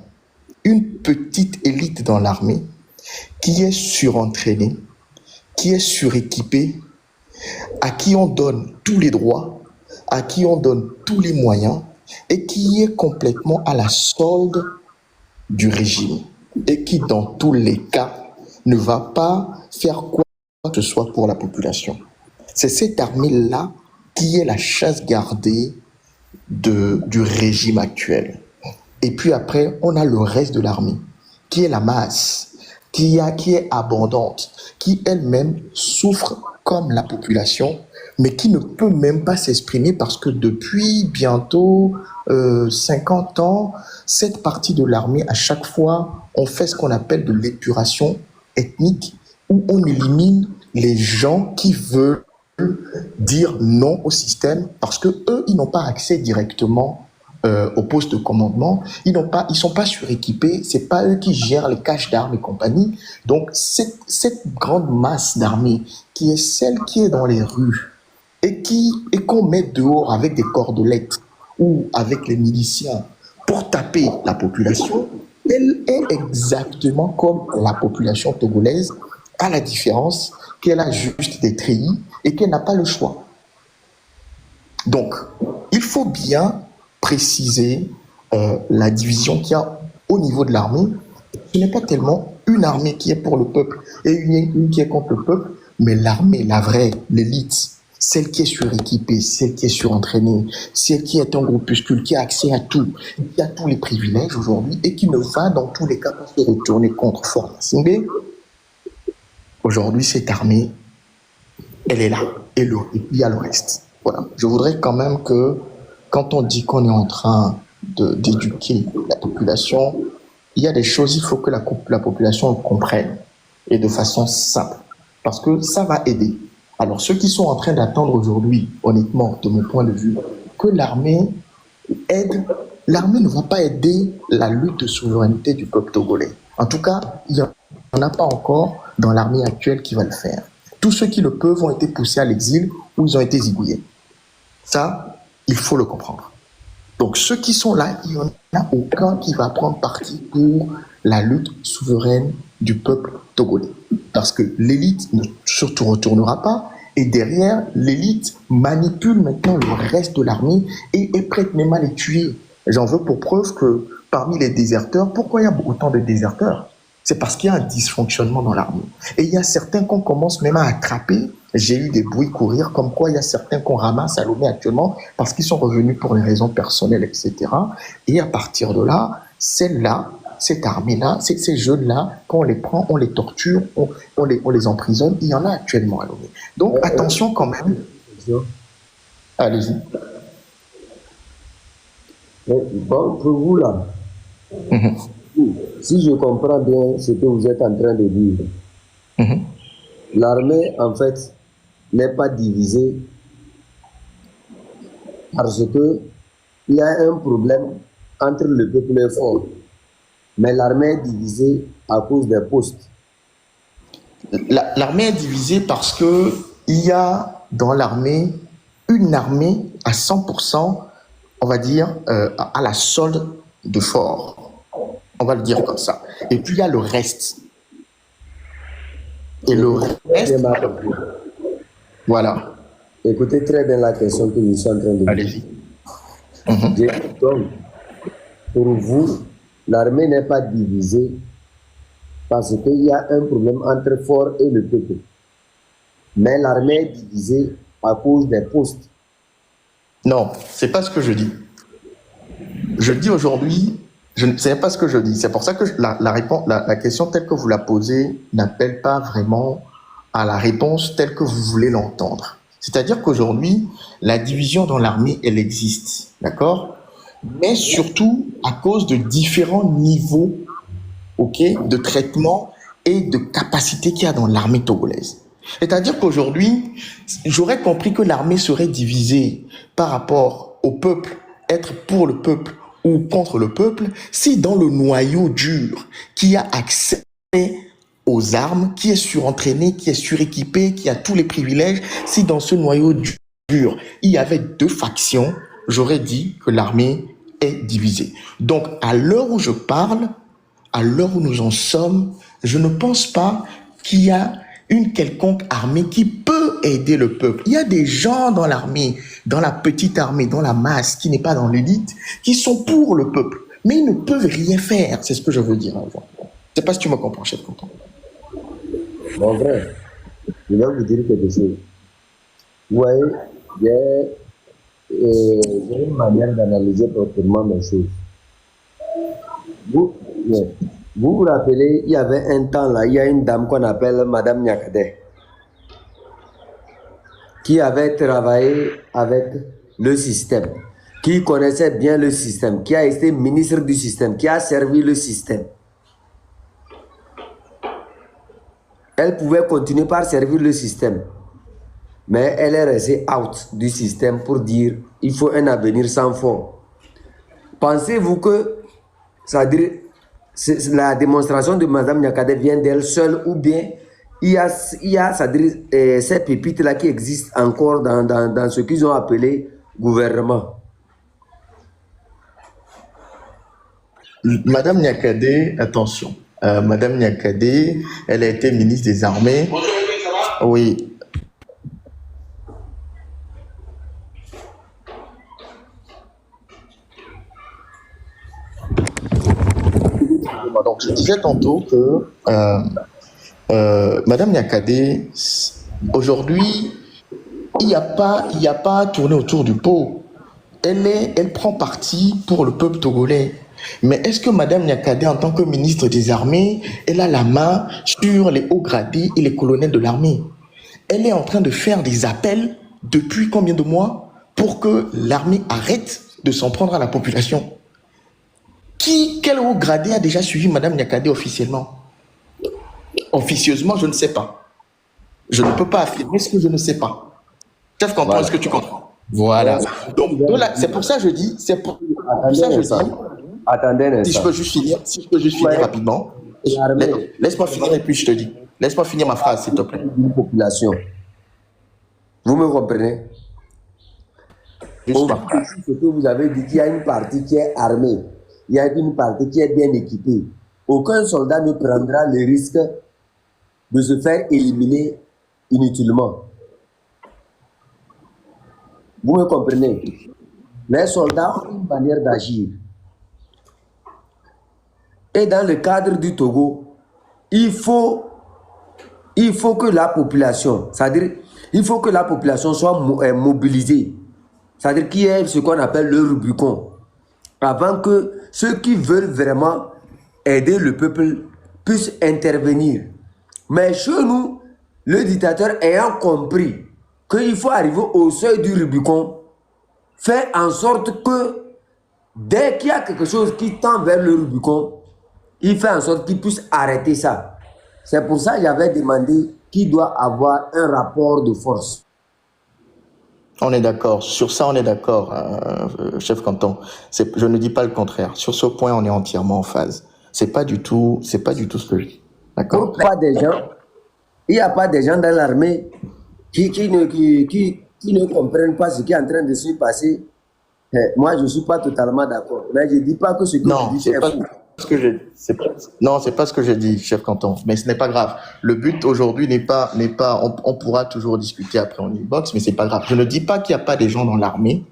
[SPEAKER 3] une petite élite dans l'armée qui est surentraînée, qui est suréquipée, à qui on donne tous les droits, à qui on donne tous les moyens et qui est complètement à la solde du régime et qui, dans tous les cas, ne va pas faire quoi que ce soit pour la population. C'est cette armée-là qui est la chasse gardée du régime actuel. Et puis après, on a le reste de l'armée, qui est la masse, qui est abondante, qui elle-même souffre comme la population, mais qui ne peut même pas s'exprimer parce que depuis bientôt 50 ans, cette partie de l'armée, à chaque fois, on fait ce qu'on appelle de l'épuration ethnique, où on élimine les gens qui veulent dire non au système parce que eux, ils n'ont pas accès directement au poste de commandement, ils sont pas suréquipés, c'est pas eux qui gèrent les caches d'armes et compagnie. Donc cette grande masse d'armée qui est celle qui est dans les rues et qu'on met dehors avec des cordelettes ou avec les miliciens pour taper la population, elle est exactement comme la population togolaise, à la différence qu'elle a juste des treillis et qu'elle n'a pas le choix. Donc, il faut bien préciser la division qu'il y a au niveau de l'armée. Ce n'est pas tellement une armée qui est pour le peuple et une qui est contre le peuple, mais l'armée, la vraie, l'élite, celle qui est suréquipée, celle qui est surentraînée, celle qui est un groupuscule, qui a accès à tout, qui a tous les privilèges aujourd'hui et qui ne va dans tous les cas pas se retourner contre Fort Massingbe. Aujourd'hui, cette armée, elle est là. Et puis il y a le reste. Voilà. Je voudrais quand même que, quand on dit qu'on est en train d'éduquer la population, il y a des choses, il faut que la population comprenne, et de façon simple, parce que ça va aider. Alors, ceux qui sont en train d'attendre aujourd'hui, honnêtement, de mon point de vue, que l'armée aide, l'armée ne va pas aider la lutte de souveraineté du peuple togolais. En tout cas, il n'y en a pas encore dans l'armée actuelle qui va le faire. Tous ceux qui le peuvent ont été poussés à l'exil ou ils ont été zigouillés. Ça, il faut le comprendre. Donc, ceux qui sont là, il n'y en a aucun qui va prendre parti pour la lutte souveraine du peuple togolais. Parce que l'élite ne se retournera pas. Et derrière, l'élite manipule maintenant le reste de l'armée et est prête même à les tuer. J'en veux pour preuve que parmi les déserteurs, pourquoi il y a autant de déserteurs? C'est parce qu'il y a un dysfonctionnement dans l'armée. Et il y a certains qu'on commence même à attraper. J'ai eu des bruits courir comme quoi il y a certains qu'on ramasse à Lomé actuellement parce qu'ils sont revenus pour des raisons personnelles, etc. Et à partir de là, celle-là, cette armée-là, ces jeunes-là, quand on les prend, on les torture, on les emprisonne. Il y en a actuellement à Lomé. Donc attention quand même. Allez-y.
[SPEAKER 1] Bon, pour vous là, si je comprends bien ce que vous êtes en train de dire, l'armée en fait n'est pas divisée parce que il y a un problème entre le peuple et fort. Mais l'armée est divisée à cause des postes.
[SPEAKER 3] L'armée est divisée parce que il y a dans l'armée une armée à 100%, on va dire, à la solde de fort. On va le dire comme ça. Et puis il y a le reste. Et le reste, voilà.
[SPEAKER 1] Écoutez très bien la question que je suis en train de dire.
[SPEAKER 3] Allez-y.
[SPEAKER 1] Donc, pour vous, l'armée n'est pas divisée parce qu'il y a un problème entre fort et le peuple. Mais l'armée est divisée à cause des postes.
[SPEAKER 3] Non, c'est pas ce que je dis. Je dis aujourd'hui, je ne sais pas ce que je dis. C'est pour ça que la question telle que vous la posez n'appelle pas vraiment à la réponse telle que vous voulez l'entendre. C'est-à-dire qu'aujourd'hui, la division dans l'armée, elle existe, d'accord? Mais surtout à cause de différents niveaux, de traitement et de capacité qu'il y a dans l'armée togolaise. C'est-à-dire qu'aujourd'hui, j'aurais compris que l'armée serait divisée par rapport au peuple, être pour le peuple ou contre le peuple, si dans le noyau dur qui a accès aux armes, qui est surentraîné, qui est suréquipé, qui a tous les privilèges, si dans ce noyau dur, il y avait deux factions, j'aurais dit que l'armée est divisée. Donc, à l'heure où je parle, à l'heure où nous en sommes, je ne pense pas qu'il y a une quelconque armée qui peut aider le peuple. Il y a des gens dans l'armée, dans la petite armée, dans la masse, qui n'est pas dans l'élite, qui sont pour le peuple, mais ils ne peuvent rien faire. C'est ce que je veux dire. Je ne sais pas si tu me comprends, chef Content.
[SPEAKER 1] Mon frère, je vais vous dire quelque chose. Vous voyez, j'ai une manière d'analyser proprement mes choses. Vous vous rappelez, il y avait un temps là, il y a une dame qu'on appelle Madame Nyakade, qui avait travaillé avec le système, qui connaissait bien le système, qui a été ministre du système, qui a servi le système. Elle pouvait continuer par servir le système, mais elle est restée out du système pour dire il faut un avenir sans fond. Pensez-vous que la démonstration de Mme Nyakade vient d'elle seule ou bien il y a ces pépites-là qui existent encore dans ce qu'ils ont appelé gouvernement?
[SPEAKER 3] Madame Nyakade, attention. Madame Nyakade, elle a été ministre des Armées. Oui. Donc, je disais tantôt que Madame Nyakade, aujourd'hui, il n'y a pas à tourner autour du pot. Elle prend parti pour le peuple togolais. Mais est-ce que Madame Nyakade, en tant que ministre des Armées, elle a la main sur les hauts gradés et les colonels de l'armée? Elle est en train de faire des appels depuis combien de mois pour que l'armée arrête de s'en prendre à la population? Quel haut gradé a déjà suivi Madame Nyakade officiellement? Officieusement, je ne sais pas. Je ne peux pas affirmer ce que je ne sais pas. Chef Canton, voilà. Est-ce que tu comprends? Voilà. Donc, c'est pour ça que je dis,
[SPEAKER 1] Attendez,
[SPEAKER 3] si je peux juste finir rapidement. Laisse-moi finir et puis je te dis. Laisse-moi finir ma phrase, s'il te plaît.
[SPEAKER 1] Population. Vous me comprenez? Ce que vous avez dit, qu'il y a une partie qui est armée, il y a une partie qui est bien équipée. Aucun soldat ne prendra le risque de se faire éliminer inutilement. Vous me comprenez? Les soldats ont une manière d'agir. Et dans le cadre du Togo, il faut que la population, c'est-à-dire, il faut que la population soit mobilisée. C'est-à-dire qu'il y ait ce qu'on appelle le Rubicon. Avant que ceux qui veulent vraiment aider le peuple puissent intervenir. Mais chez nous, le dictateur ayant compris qu'il faut arriver au seuil du Rubicon, fait en sorte que dès qu'il y a quelque chose qui tend vers le Rubicon, il fait en sorte qu'il puisse arrêter ça. C'est pour ça que j'avais demandé qu'il doit avoir un rapport de force.
[SPEAKER 3] On est d'accord. Sur ça, on est d'accord, chef Canton. Je ne dis pas le contraire. Sur ce point, on est entièrement en phase. C'est pas du tout ce que je dis. D'accord?
[SPEAKER 1] Il n'y a pas des gens dans l'armée qui ne comprennent pas ce qui est en train de se passer. Moi, je ne suis pas totalement d'accord. Mais je ne dis pas que ce que je dis, c'est fou.
[SPEAKER 3] Non, c'est pas ce que j'ai dit, chef Canton. Mais ce n'est pas grave. Le but aujourd'hui n'est pas. On pourra toujours discuter après en inbox, mais c'est pas grave. Je ne dis pas qu'il n'y a pas des gens dans l'armée.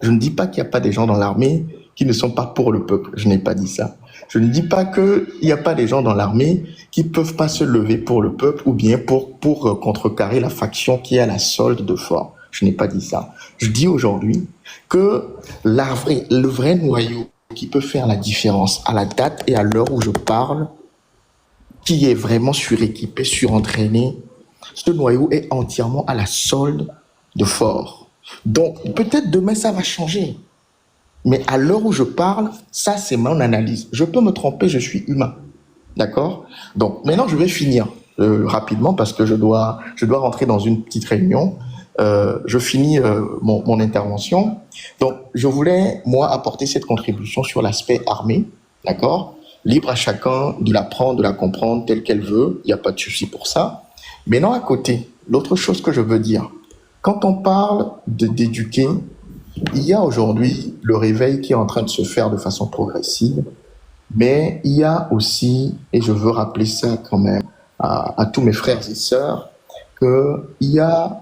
[SPEAKER 3] Je ne dis pas qu'il n'y a pas des gens dans l'armée qui ne sont pas pour le peuple. Je n'ai pas dit ça. Je ne dis pas qu'il n'y a pas des gens dans l'armée qui peuvent pas se lever pour le peuple ou bien pour contrecarrer la faction qui est à la solde de fort. Je n'ai pas dit ça. Je dis aujourd'hui que le vrai noyau qui peut faire la différence à la date et à l'heure où je parle, qui est vraiment suréquipé, surentraîné, ce noyau est entièrement à la solde de fort. Donc, peut-être demain, ça va changer. Mais à l'heure où je parle, ça, c'est mon analyse. Je peux me tromper, je suis humain. D'accord? Donc, maintenant, je vais finir rapidement parce que je dois rentrer dans une petite réunion. Je finis mon intervention. Donc, je voulais, moi, apporter cette contribution sur l'aspect armé, d'accord? Libre à chacun de la prendre, de la comprendre telle qu'elle veut. Il n'y a pas de souci pour ça. Mais non, à côté, l'autre chose que je veux dire, quand on parle d'éduquer, il y a aujourd'hui le réveil qui est en train de se faire de façon progressive, mais il y a aussi, et je veux rappeler ça quand même à tous mes frères et sœurs, qu'il y a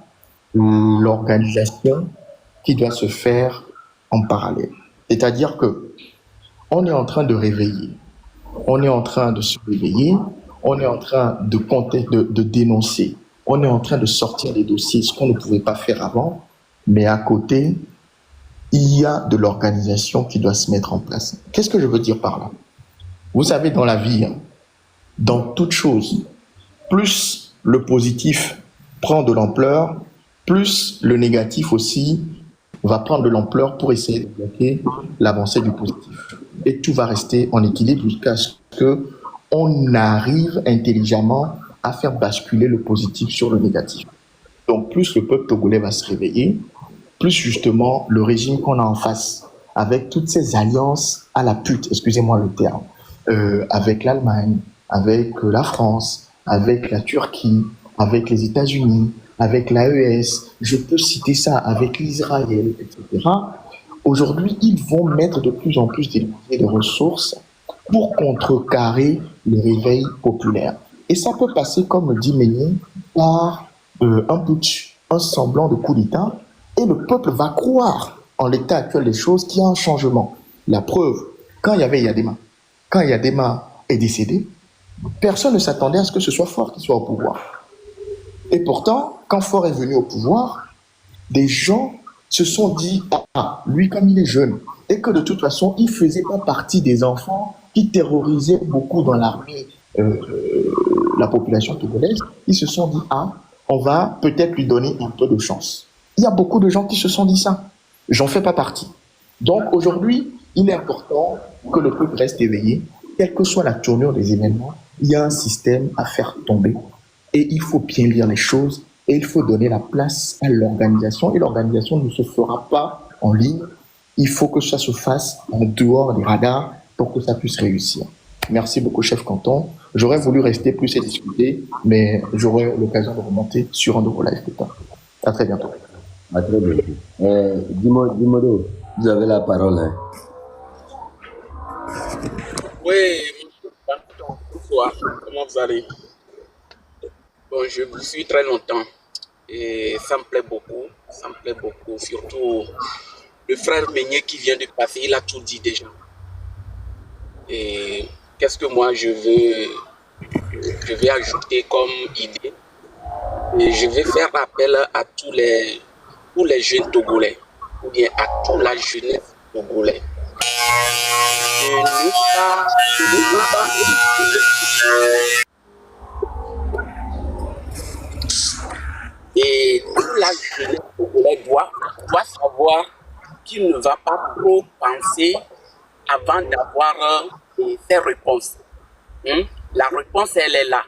[SPEAKER 3] l'organisation qui doit se faire en parallèle. C'est-à-dire que on est en train de réveiller, on est en train de se réveiller, on est en train de compter, de dénoncer, on est en train de sortir des dossiers, ce qu'on ne pouvait pas faire avant, mais à côté, il y a de l'organisation qui doit se mettre en place. Qu'est-ce que je veux dire par là? Vous savez, dans la vie, dans toute chose, plus le positif prend de l'ampleur, plus le négatif aussi va prendre de l'ampleur pour essayer de bloquer l'avancée du positif. Et tout va rester en équilibre jusqu'à ce qu'on arrive intelligemment à faire basculer le positif sur le négatif. Donc plus le peuple togolais va se réveiller, plus justement le régime qu'on a en face avec toutes ces alliances à la pute, excusez-moi le terme, avec l'Allemagne, avec la France, avec la Turquie, avec les États-Unis, avec l'AES, je peux citer ça, avec l'Israël, etc. Aujourd'hui, ils vont mettre de plus en plus de ressources pour contrecarrer le réveil populaire. Et ça peut passer, comme le dit Meignet, par un putsch, un semblant de coup d'État, et le peuple va croire en l'état actuel des choses qu'il y a un changement. La preuve, quand il y avait Yadema, quand Yadema est décédé, personne ne s'attendait à ce que ce soit Faure qui soit au pouvoir. Et pourtant, quand Faure est venu au pouvoir, des gens se sont dit, ah, lui comme il est jeune, et que de toute façon, il faisait pas partie des enfants qui terrorisaient beaucoup dans l'armée la population togolaise, ils se sont dit, ah, on va peut-être lui donner un peu de chance. Il y a beaucoup de gens qui se sont dit ça. J'en fais pas partie. Donc aujourd'hui, il est important que le peuple reste éveillé, quelle que soit la tournure des événements, il y a un système à faire tomber. Et il faut bien lire les choses et il faut donner la place à l'organisation. Et l'organisation ne se fera pas en ligne. Il faut que ça se fasse en dehors des radars pour que ça puisse réussir. Merci beaucoup, chef Canton. J'aurais voulu rester plus et discuter, mais j'aurai l'occasion de remonter sur un de vos lives plus tard. À très bientôt.
[SPEAKER 1] À très bientôt. Dimodo, vous avez la parole. Hein.
[SPEAKER 4] Oui, bonsoir. Comment vous allez? Bon, je vous suis très longtemps et ça me plaît beaucoup. Ça me plaît beaucoup. Surtout le frère Meignet qui vient de passer, il a tout dit déjà. Et qu'est-ce que moi je vais ajouter comme idée? Et je vais faire appel à tous les jeunes Togolais, ou bien à toute la jeunesse togolaise. Et toute la jeunesse togolaise doit savoir qu'il ne va pas trop penser avant d'avoir ses réponses. La réponse, elle est là.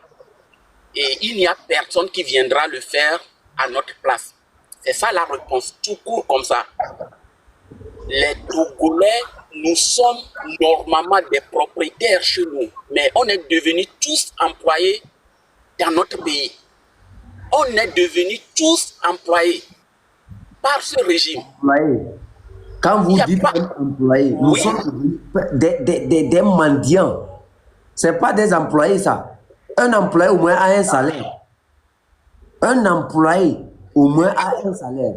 [SPEAKER 4] Et il n'y a personne qui viendra le faire à notre place. C'est ça la réponse, tout court comme ça. Les Togolais, nous sommes normalement des propriétaires chez nous, mais on est devenus tous employés dans notre pays. On est devenus tous employés par ce régime.
[SPEAKER 1] Quand vous dites employés, nous sommes des mendiants. Ce n'est pas des employés, ça. Un employé au moins a un salaire. Un employé au moins a un salaire.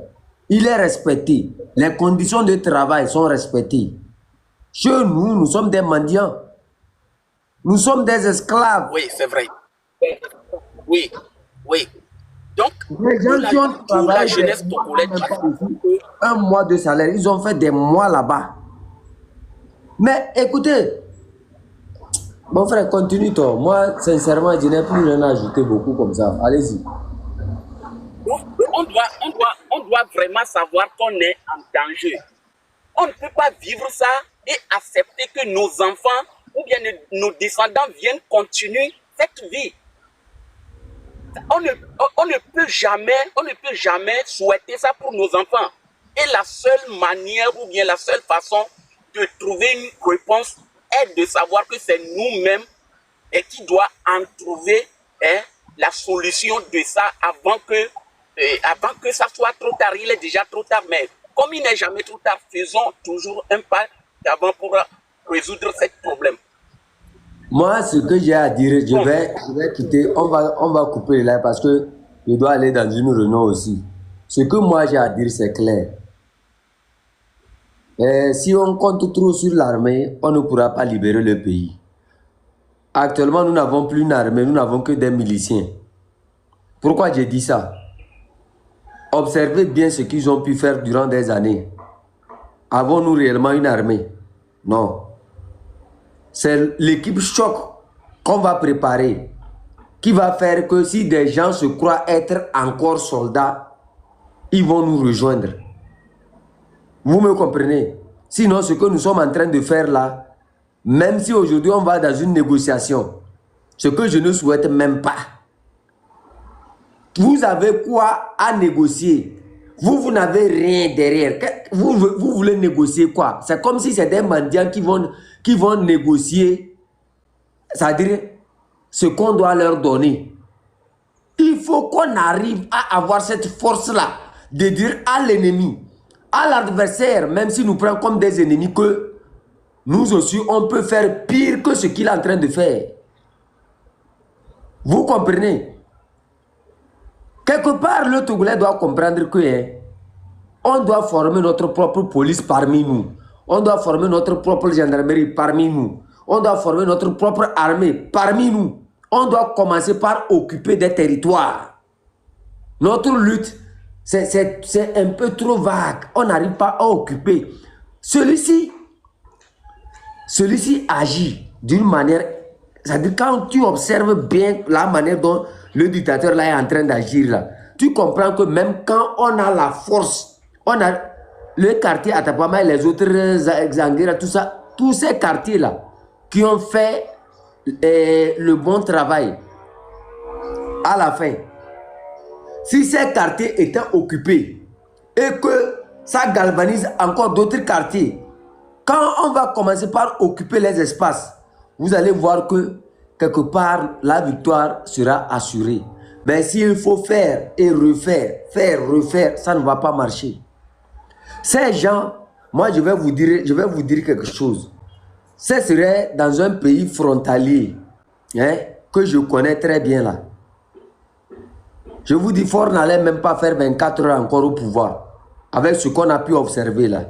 [SPEAKER 1] Il est respecté. Les conditions de travail sont respectées. Chez nous, nous sommes des mendiants. Nous sommes des esclaves.
[SPEAKER 4] Oui, c'est vrai. Oui, oui. Donc,
[SPEAKER 1] les gens qui ont travaillé,
[SPEAKER 4] la jeunesse togolaise,
[SPEAKER 1] un mois de salaire, ils ont fait des mois là-bas. Mais écoutez, mon frère, continue toi. Moi, sincèrement, je n'ai plus rien à ajouter beaucoup comme ça. Allez-y.
[SPEAKER 4] On doit vraiment savoir qu'on est en danger. On ne peut pas vivre ça et accepter que nos enfants ou bien nos descendants viennent continuer cette vie. On ne peut jamais souhaiter ça pour nos enfants. Et la seule manière ou bien la seule façon de trouver une réponse est de savoir que c'est nous-mêmes qui doit en trouver la solution de ça avant que ça soit trop tard. Il est déjà trop tard, mais comme il n'est jamais trop tard, faisons toujours un pas d'avant pour résoudre ce problème.
[SPEAKER 1] Moi, ce que j'ai à dire, je vais quitter, on va couper là parce que je dois aller dans une réunion aussi. Ce que moi j'ai à dire, c'est clair. Si on compte trop sur l'armée, on ne pourra pas libérer le pays. Actuellement, nous n'avons plus une armée, nous n'avons que des miliciens. Pourquoi j'ai dit ça? Observez bien ce qu'ils ont pu faire durant des années. Avons-nous réellement une armée? Non. C'est l'équipe choc qu'on va préparer qui va faire que si des gens se croient être encore soldats, ils vont nous rejoindre. Vous me comprenez? Sinon, ce que nous sommes en train de faire là, même si aujourd'hui on va dans une négociation, ce que je ne souhaite même pas. Vous avez quoi à négocier? Vous n'avez rien derrière. Vous voulez négocier quoi? C'est comme si c'est des mendiants qui vont négocier, c'est-à-dire ce qu'on doit leur donner. Il faut qu'on arrive à avoir cette force-là de dire à l'ennemi, à l'adversaire, même s'il nous prend comme des ennemis, que nous aussi, on peut faire pire que ce qu'il est en train de faire. Vous comprenez? Quelque part, le Togolais doit comprendre que on doit former notre propre police parmi nous. On doit former notre propre gendarmerie parmi nous. On doit former notre propre armée parmi nous. On doit commencer par occuper des territoires. Notre lutte, c'est un peu trop vague. On n'arrive pas à occuper. Celui-ci agit d'une manière... C'est-à-dire quand tu observes bien la manière dont le dictateur là est en train d'agir là, tu comprends que même quand on a la force, on a le quartier Atapama et les autres Zanguera, tout ça, tous ces quartiers là qui ont fait le bon travail à la fin. Si ces quartiers étaient occupés et que ça galvanise encore d'autres quartiers, quand on va commencer par occuper les espaces, vous allez voir que quelque part la victoire sera assurée. Mais s'il faut faire et refaire, ça ne va pas marcher. Ces gens, moi je vais vous dire quelque chose. Ce serait dans un pays frontalier, que je connais très bien là. Je vous dis, Faure n'allait même pas faire 24 heures encore au pouvoir, avec ce qu'on a pu observer là.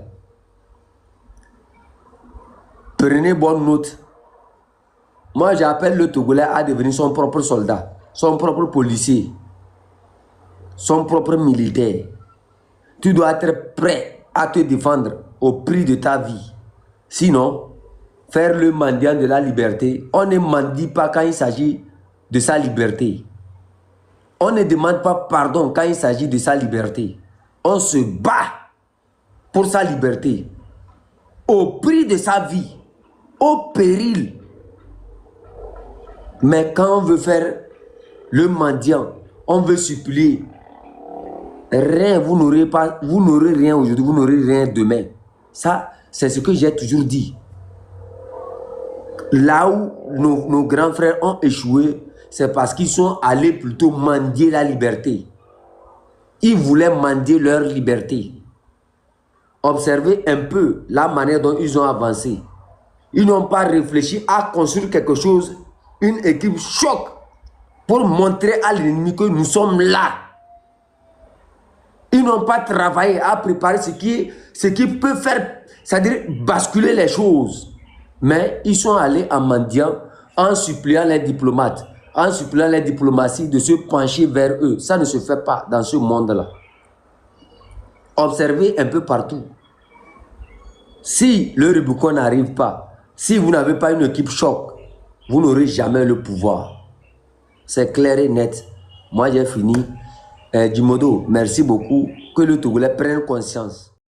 [SPEAKER 1] Prenez bonne note. Moi, j'appelle le Togolais à devenir son propre soldat, son propre policier, son propre militaire. Tu dois être prêt à te défendre au prix de ta vie. Sinon, faire le mendiant de la liberté, on ne mendie pas quand il s'agit de sa liberté. On ne demande pas pardon quand il s'agit de sa liberté. On se bat pour sa liberté, au prix de sa vie, au péril. Mais quand on veut faire le mendiant, on veut supplier. Rien, vous n'aurez rien aujourd'hui, vous n'aurez rien demain. Ça, c'est ce que j'ai toujours dit. Là où nos grands frères ont échoué, c'est parce qu'ils sont allés plutôt mendier la liberté. Ils voulaient mendier leur liberté. Observez un peu la manière dont ils ont avancé. Ils n'ont pas réfléchi à construire quelque chose, une équipe choc, pour montrer à l'ennemi que nous sommes là. Ils n'ont pas travaillé à préparer ce qui peut faire, c'est-à-dire basculer les choses. Mais ils sont allés en mendiant, en suppliant les diplomates, en suppliant les diplomaties de se pencher vers eux. Ça ne se fait pas dans ce monde-là. Observez un peu partout. Si le Rubicon n'arrive pas, si vous n'avez pas une équipe choc, vous n'aurez jamais le pouvoir. C'est clair et net. Moi, j'ai fini. Djimodo, merci beaucoup. Que le Togolais prenne conscience.